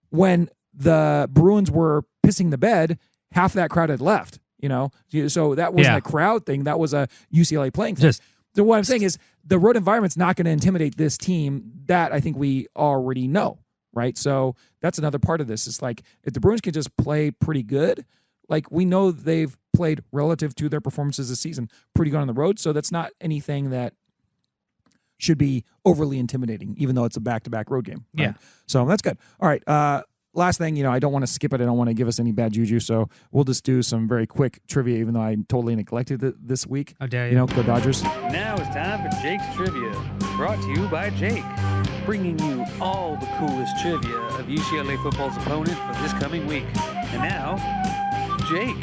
When the Bruins were pissing the bed, half that crowd had left. So that wasn't a crowd thing. That was a UCLA playing thing. So what I'm saying is the road environment's not going to intimidate this team. That I think we already know, right? So that's another part of this. It's like if the Bruins can just play pretty good, Like, we know they've played relative to their performances this season pretty good on the road, so that's not anything that should be overly intimidating, even though it's a back-to-back road game. Right? Yeah. So that's good. All right. Last thing, I don't want to skip it. I don't want to give us any bad juju, so we'll just do some very quick trivia, even though I totally neglected it this week. How dare you? Go Dodgers. Now it's time for Jake's Trivia, brought to you by Jake, bringing you all the coolest trivia of UCLA football's opponent for this coming week. And now, Jake.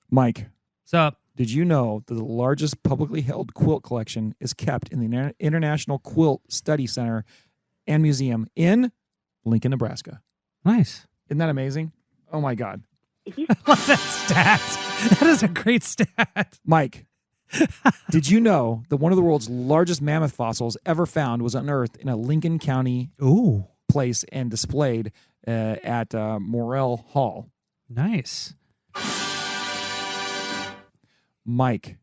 Mike. What's up? Did you know that the largest publicly held quilt collection is kept in the International Quilt Study Center and Museum in Lincoln, Nebraska? Nice. Isn't that amazing? Oh, my God. I love that stat. That is a great stat. Mike, did you know that one of the world's largest mammoth fossils ever found was unearthed in a Lincoln County place and displayed at Morrell Hall? Nice. Mike.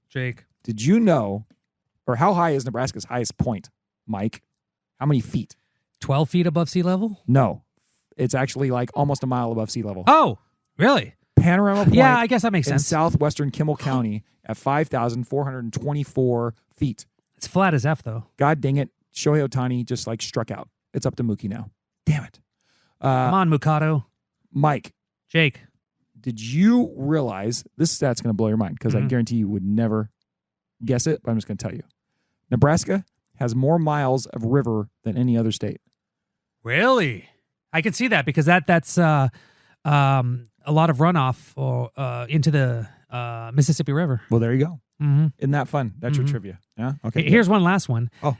Jake. Did you know, or how high is Nebraska's highest point, Mike? How many feet? 12 feet above sea level? No. It's actually like almost a mile above sea level. Oh, really? Panorama Point. Yeah, I guess that makes in sense. southwestern Kimmel County at 5,424 feet. It's flat as F, though. God dang it. Shohei Ohtani just struck out. It's up to Mookie now. Damn it. Come on, Mukado. Mike. Jake. Did you realize, this stat's going to blow your mind because I guarantee you would never guess it, but I'm just going to tell you. Nebraska has more miles of river than any other state. Really? I can see that because that's a lot of runoff into the Mississippi River. Well, there you go. Mm-hmm. Isn't that fun? That's your trivia. Yeah. Okay. Here's one last one. Oh.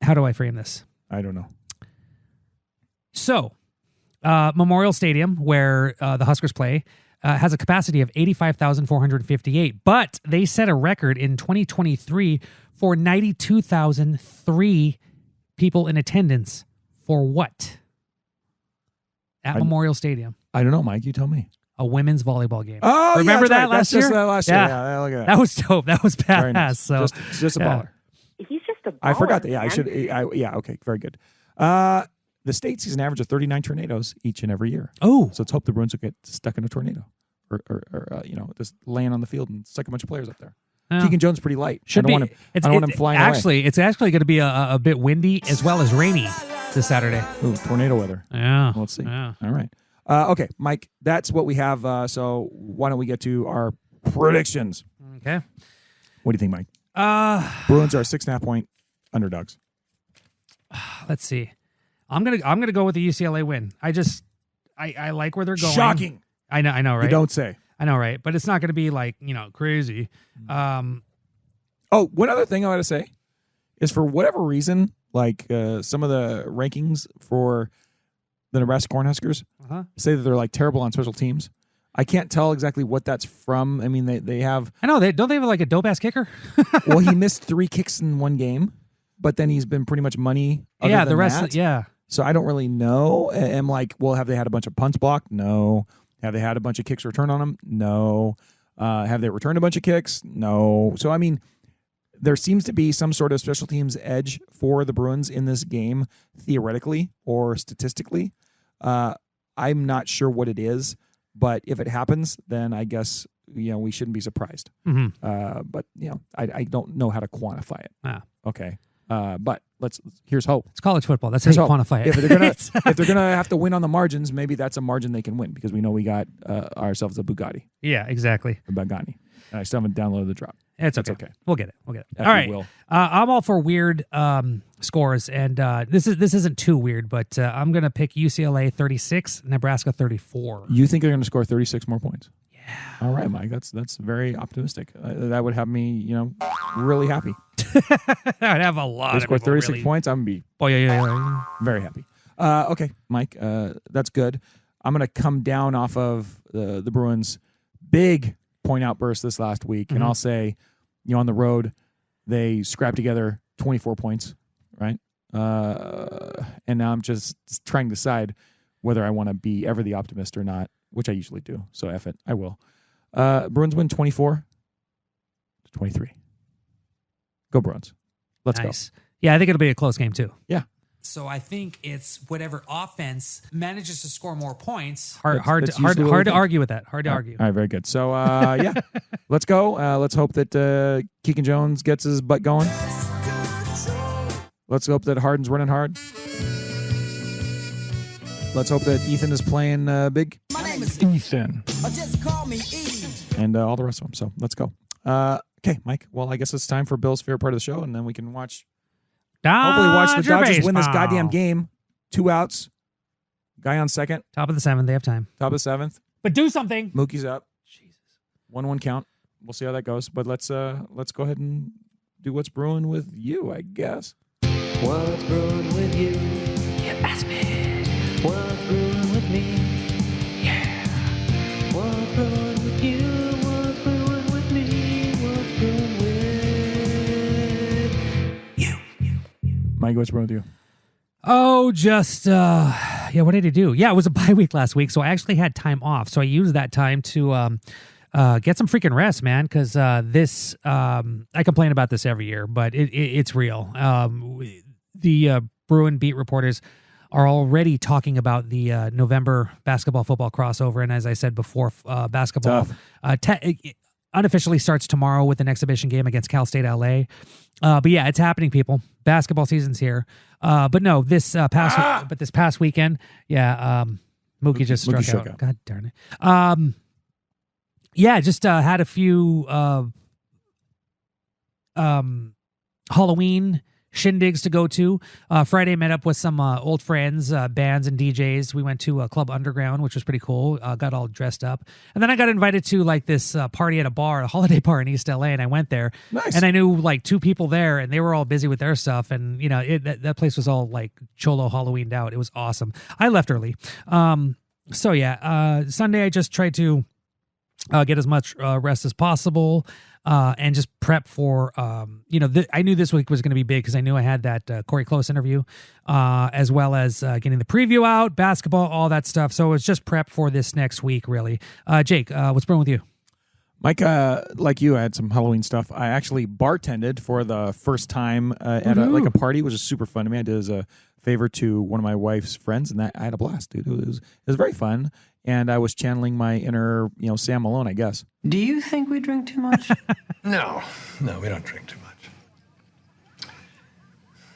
How do I frame this? I don't know. So, Memorial Stadium, where the Huskers play, has a capacity of 85,458, but they set a record in 2023 for 92,003 people in attendance. For what? At Memorial Stadium. I don't know, Mike. You tell me. A women's volleyball game. Oh, remember yeah, that last year? Last year. Yeah, look at that. That was dope. That was badass. Very nice. So just a baller. He's just a baller. I forgot that. Yeah, man. I should. Yeah. Okay. Very good. The state sees an average of 39 tornadoes each and every year. Oh, so let's hope the Bruins will get stuck in a tornado, or just laying on the field and stuck a bunch of players up there. Keegan Jones is pretty light. I don't want him flying away. It's actually going to be a bit windy as well as rainy this Saturday. Ooh, tornado weather. Yeah. Let's see. Yeah. All right. Okay, Mike, that's what we have. So why don't we get to our predictions? Okay. What do you think, Mike? Bruins are 6.5 point underdogs. Let's see. I'm gonna go with the UCLA win. I like where they're going. Shocking. I know, right? You don't say. I know, right? But it's not going to be crazy. One other thing I want to say is, for whatever reason, some of the rankings for the Nebraska Cornhuskers say that they're terrible on special teams. I can't tell exactly what that's from. I mean, they have. I know don't they have a dope ass kicker? Well, he missed 3 kicks in one game, but then he's been pretty much money. Yeah, the rest. Yeah. So I don't really know. I'm have they had a bunch of punts blocked? No. Have they had a bunch of kicks returned on them? No. Have they returned a bunch of kicks? No. So, I mean, there seems to be some sort of special teams edge for the Bruins in this game, theoretically or statistically. I'm not sure what it is, but if it happens, then I guess, we shouldn't be surprised. Mm-hmm. But, I don't know how to quantify it. Ah. Okay. But here's hope. It's college football. That's how you quantify it. If they're gonna have to win on the margins, maybe that's a margin they can win, because we know we got ourselves a Bugatti. Yeah, exactly. A Bugatti. And I still haven't downloaded the drop. It's okay. We'll get it. After All right. Will. I'm all for weird scores, and this isn't too weird, but I'm gonna pick UCLA 36, Nebraska 34. You think they're gonna score 36 more points? Yeah. All right, Mike. That's very optimistic. That would have me, really happy. I'd have a lot. They of score people 36 really... points. I'm gonna be. Oh yeah. Very happy. Okay, Mike. That's good. I'm gonna come down off of the Bruins' big point outburst this last week, and I'll say, on the road, they scrapped together 24 points, right? And now I'm just trying to decide whether I want to be ever the optimist or not, which I usually do. So F it, I will. Bruins win 24-23. Go Bruins. Let's go. Yeah, I think it'll be a close game too. Yeah. So I think it's whatever offense manages to score more points. That's Hard usually what we to think. argue with that. Hard to argue. All right, very good. So, yeah, let's go. Let's hope that Keegan Jones gets his butt going. Let's hope that Harden's running hard. Let's hope that Ethan is playing big. My name is Ethan. Or just call me E. And all the rest of them. So let's go. Okay, Mike. Well, I guess it's time for Bill's favorite part of the show, and then we can hopefully watch the Dodgers win this goddamn game. 2 outs. Guy on second. Top of the 7th. They have time. Top of the 7th. But do something. Mookie's up. Jesus. 1-1 count. We'll see how that goes. But let's go ahead and do what's brewing with you, I guess. What's brewing with you? You asked me. What's brewing with me? Yeah. What's brewing with you? What's brewing with me? What's brewing with you? Mike, what's brewing with you? Oh, just what did he do? Yeah, it was a bye week last week, so I actually had time off. So I used that time to get some freaking rest, man, because this I complain about this every year, but it's real. The Bruin beat reporters are already talking about the November basketball-football crossover, and as I said before, basketball unofficially starts tomorrow with an exhibition game against Cal State LA. But yeah, it's happening, people. Basketball season's here. But no, this past weekend, yeah, Mookie just struck out. God darn it. Yeah, just had a few Halloween shindigs to go to. Friday met up with some old friends, bands and DJs. We went to Club Underground, which was pretty cool. Got all dressed up. And then I got invited to like this party at a bar, a holiday bar in East LA, and I went there. Nice. And I knew like 2 people there, and they were all busy with their stuff. And, you know, that place was all like cholo Halloweened out. It was awesome. I left early. So yeah, Sunday I just tried to get as much rest as possible. And just prep for, I knew this week was going to be big because I knew I had that Corey Close interview, as well as getting the preview out, basketball, all that stuff. So it's just prep for this next week, really. Jake, what's brewing with you? Mike, like you, I had some Halloween stuff. I actually bartended for the first time at a party, which is super fun to me. I did as a favor to one of my wife's friends, and I had a blast, dude. It was very fun. And I was channeling my inner, Sam Malone, I guess. Do you think we drink too much? No, we don't drink too much.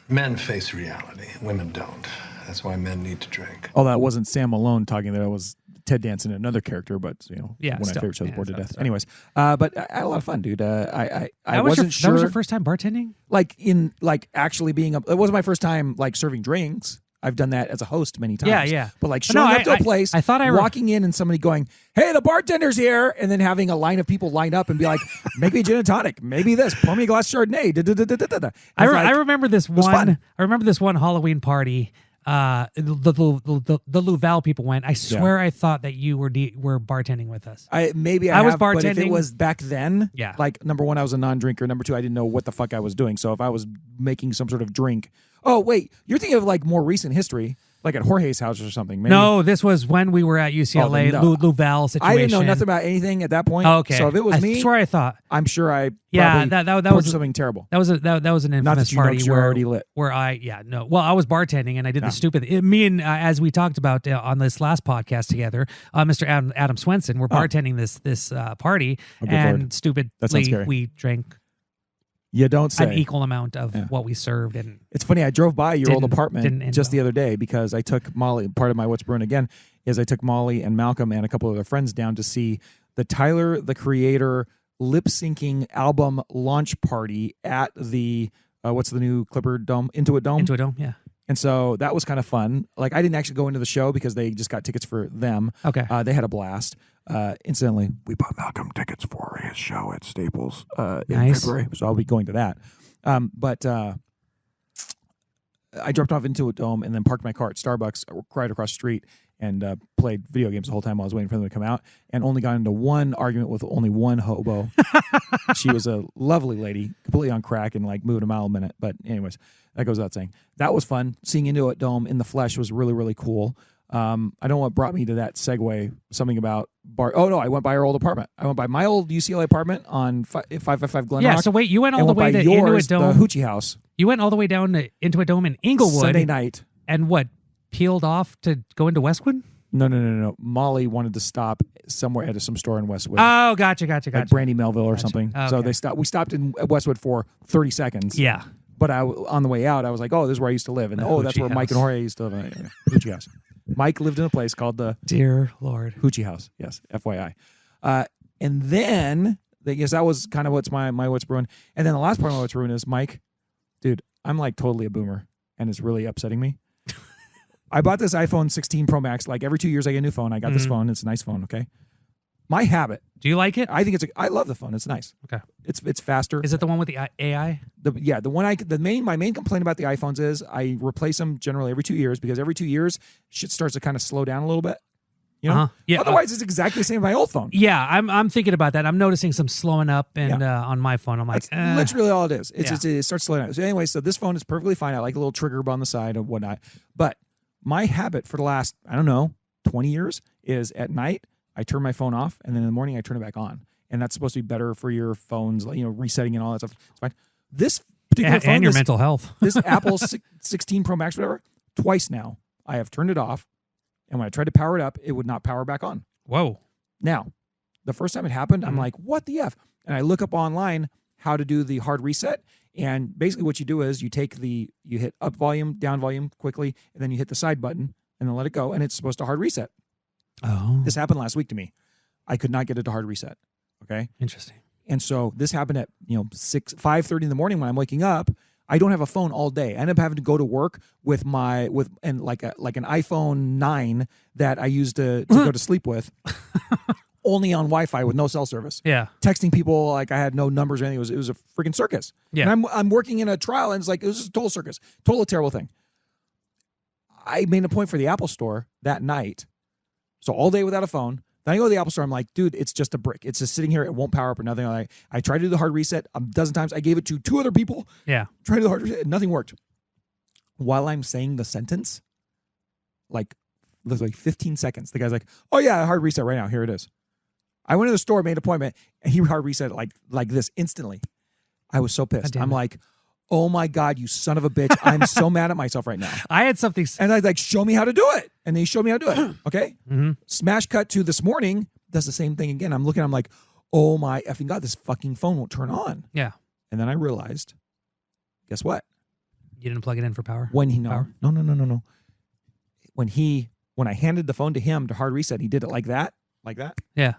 Men face reality, women don't. That's why men need to drink. Oh, that wasn't Sam Malone talking. That was Ted Danson, another character, but one of my favorite shows, bored to death. Anyways, but I had a lot of fun, dude. I wasn't sure. That was your first time bartending? Actually being it wasn't my first time serving drinks. I've done that as a host many times. Yeah. But showing up to a place, I thought walking in and somebody going, "Hey, the bartender's here," and then having a line of people lined up and be like, "Make me a gin and tonic, maybe this, pour me a glass of Chardonnay." I remember this one. I remember this one Halloween party. The Louvel people went. I swear, I thought that you were bartending with us. I was bartending. But if it was back then, number one, I was a non-drinker. Number two, I didn't know what the fuck I was doing. So if I was making some sort of drink. Oh, wait, you're thinking of more recent history, like at Jorge's house or something. Maybe. No, this was when we were at UCLA, Louvel situation. I didn't know nothing about anything at that point. Oh, okay. So if it was me, I swear I thought. I'm sure I that was something terrible. That was an infamous party where already lit. Where I was bartending and I did the stupid. Me and as we talked about on this last podcast together, Mr. Adam Swenson, we're bartending this party, and stupidly we drank. You don't say. An equal amount of what we served. And it's funny, I drove by your old apartment just the other day because I took Molly, part of my What's Brewing again, is I took Molly and Malcolm and a couple of their friends down to see the Tyler, the Creator, lip-syncing album launch party at the, what's the new Clipper Dome? Intuit Dome? Intuit Dome, yeah. And so that was kind of fun. I didn't actually go into the show because they just got tickets for them. Okay. They had a blast. Incidentally, we bought Malcolm tickets for his show at Staples in February, so I'll be going to that. But I dropped off into a dome and then parked my car at Starbucks right across the street and played video games the whole time while I was waiting for them to come out, and only got into one argument with only one hobo. She was a lovely lady, completely on crack and moved a mile a minute. But anyways, that goes without saying. That was fun. Seeing Intuit Dome in the flesh was really, really cool. I don't know what brought me to that segue. Something about bar. Oh no, I went by our old apartment. I went by my old UCLA apartment on 555 Glen Rock. Yeah. So wait, you went all the way by to yours, Intuit Dome. the Hoochie House. You went all the way down to Intuit Dome in Inglewood Sunday night. and what? Peeled off to go into Westwood? No. Molly wanted to stop somewhere at some store in Westwood. Oh, gotcha. Like Brandy Melville or something. Oh, So okay. they stopped. We stopped in Westwood for 30 seconds. Yeah. But on the way out, I was like, "Oh, this is where I used to live," and The that's Hoochie where Mike House. and Jorge used to live. Hoochie House. Mike lived in a place called the Dear Lord Hoochie House. Yes, FYI. And then that was kind of what's my what's brewing. And then the last part of my what's brewing is Mike, dude, I'm like totally a boomer, and it's really upsetting me. I bought this iPhone 16 Pro Max. Like every 2 years, I get a new phone. I got this phone. It's a nice phone. Okay. My habit. Do you like it? I think I love the phone. It's nice. Okay. It's faster. Is it the one with the AI? My main complaint about the iPhones is I replace them generally every 2 years because every 2 years shit starts to kind of slow down a little bit. You know? Uh-huh. Yeah. Otherwise, it's exactly the same as my old phone. Yeah, I'm thinking about that. I'm noticing some slowing up and on my phone. I'm like, That's literally all it is. It's Yeah. just, it starts slowing down. So anyway, so this phone is perfectly fine. I like a little trigger on the side and whatnot. But my habit for the last, 20 years is at night, I turn my phone off, and then in the morning I turn it back on. And that's supposed to be better for your phones, resetting and all that stuff. It's fine. This particular phone, and your mental health. this Apple 16 Pro Max, whatever, twice now I have turned it off, and when I tried to power it up, it would not power back on. Whoa. Now, the first time it happened, I'm like, what the F? And I look up online how to do the hard reset. And basically what you do is you hit up volume, down volume quickly, and then you hit the side button and then let it go. And it's supposed to hard reset. Oh. This happened last week to me. I could not get it to hard reset. Okay. Interesting. And so this happened at 5:30 in the morning when I'm waking up. I don't have a phone all day. I end up having to go to work with an iPhone 9 that I used to go to sleep with, only on Wi-Fi with no cell service. Yeah. Texting people like I had no numbers or anything. It was a freaking circus. Yeah. And I'm working in a trial, and it's like it was just a total circus, total terrible thing. I made a point for the Apple Store that night, so all day without a phone. Then I go to the Apple Store. I'm like, dude, it's just a brick. It's just sitting here. It won't power up or nothing. I tried to do the hard reset a dozen times. I gave it to 2 other people. Yeah. Tried to do the hard reset. Nothing worked. While I'm saying the sentence, like 15 seconds, the guy's like, oh yeah, hard reset right now. Here it is. I went to the store, made an appointment, and he hard reset it like this instantly. I was so pissed. I'm like, oh my God, you son of a bitch. I'm so mad at myself right now. I had something. And I was like, show me how to do it. And he showed me how to do it. Okay. Mm-hmm. Smash cut to this morning, does the same thing again. I'm like, oh my effing God, this fucking phone won't turn on. Yeah. And then I realized, guess what? You didn't plug it in for power? No. When I handed the phone to him to hard reset, he did it like that. Yeah.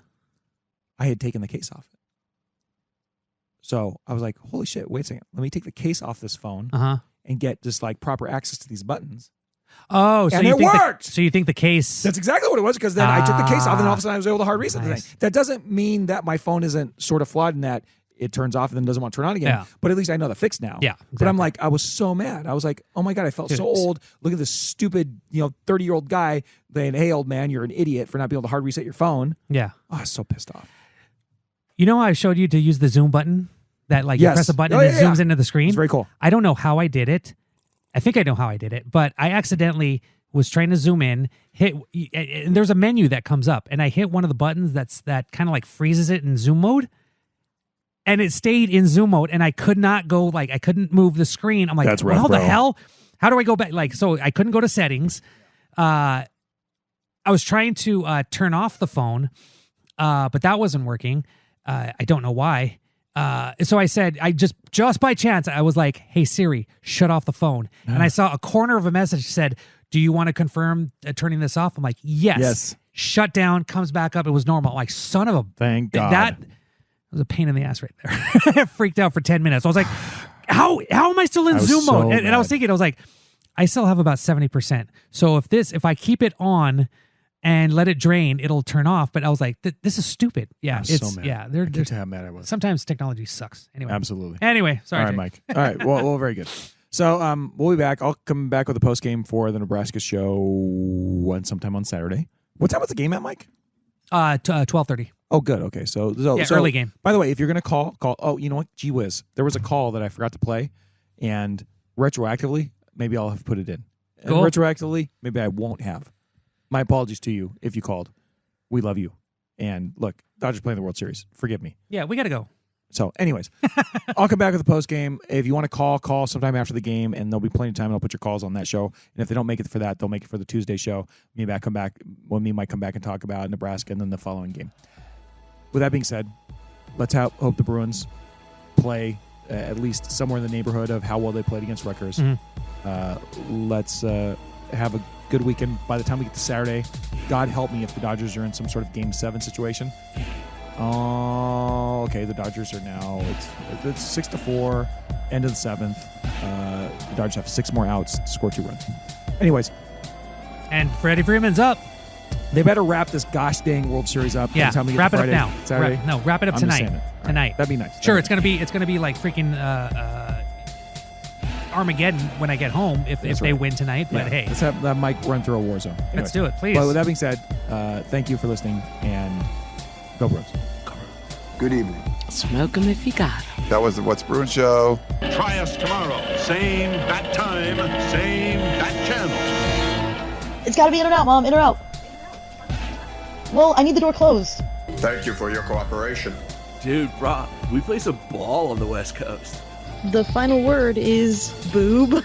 I had taken the case off it. So I was like, holy shit, wait a second. Let me take the case off this phone and get just like proper access to these buttons. Oh, so and you it think worked. So you think the case? That's exactly what it was, because then I took the case off and all of a sudden I was able to hard reset the thing. That doesn't mean that my phone isn't sort of flawed in that it turns off and then doesn't want to turn on again. Yeah. But at least I know the fix now. Yeah. Exactly. But I'm like, I was so mad. I was like, oh my God, I felt so old. Look at this stupid, 30-year-old guy saying, hey, old man, you're an idiot for not being able to hard reset your phone. Yeah. Oh, I was so pissed off. I showed you to use the zoom button. That you Yes. press a button and it zooms into the screen. It's very cool. I don't know how I did it. I think I know how I did it, but I accidentally was trying to zoom in, and there's a menu that comes up, and I hit one of the buttons that kind of like freezes it in zoom mode, and it stayed in zoom mode, and I could not go, I couldn't move the screen. I'm like, That's rough, how the bro. hell? How do I go back? So I couldn't go to settings. I was trying to turn off the phone, but that wasn't working. I don't know why. So I said, I just by chance, I was like, hey, Siri, shut off the phone. And I saw a corner of a message said, do you want to confirm turning this off? I'm like, yes. Shut down, comes back up. It was normal. I'm like, son of a... Thank God. That was a pain in the ass right there. Freaked out for 10 minutes. I was like, how am I still in zoom mode? And I was thinking, I was like, I still have about 70%. So if I keep it on and let it drain, it'll turn off. But I was like, this is stupid. Yeah, so mad. yeah. I can't tell how mad I was. Sometimes technology sucks. Anyway, Absolutely. Anyway, sorry. All right, Mike. All right. Well, very good. So we'll be back. I'll come back with a post game for the Nebraska show sometime on Saturday. What time was the game at, Mike? 12:30. Oh, good. Okay. So early game. By the way, if you're gonna call. Oh, you know what? Gee whiz, there was a call that I forgot to play, and retroactively, maybe I'll have put it in. And Cool. retroactively, maybe I won't have. my apologies to you if you called. We love you. And look, Dodgers playing the World Series. Forgive me. Yeah, we got to go. So, anyways, I'll come back with the post game. If you want to call sometime after the game, and there'll be plenty of time. And I'll put your calls on that show. And if they don't make it for that, they'll make it for the Tuesday show. Me might come back and talk about Nebraska and then the following game. With that being said, let's hope the Bruins play at least somewhere in the neighborhood of how well they played against Rutgers. Let's have a good weekend. By the time we get to Saturday, God help me if the Dodgers are in some sort of Game 7 situation. Oh, okay. The Dodgers are now it's 6-4, end of the 7th. The Dodgers have 6 more outs to score 2 runs. Anyways, and Freddie Freeman's up. They better wrap this gosh dang World Series up. Yeah, by the time we get wrap to it up Friday, now. Saturday. Wrap it up I'm just tonight. saying it. All right. Tonight. That'd be nice. Sure, it's gonna be like freaking Armageddon when I get home if they win tonight. But hey, let's have that Mike run through a war zone. Anyways, let's do it, please. But with that being said, thank you for listening, and go Bruins. Good evening. Smoke 'em if you got 'em. That was the What's Bruin Show. Try us tomorrow. Same bat time, same bat channel. It's got to be in or out, Mom. In or out. Well, I need the door closed. Thank you for your cooperation. Dude, Rob, we play some ball on the West Coast. The final word is boob.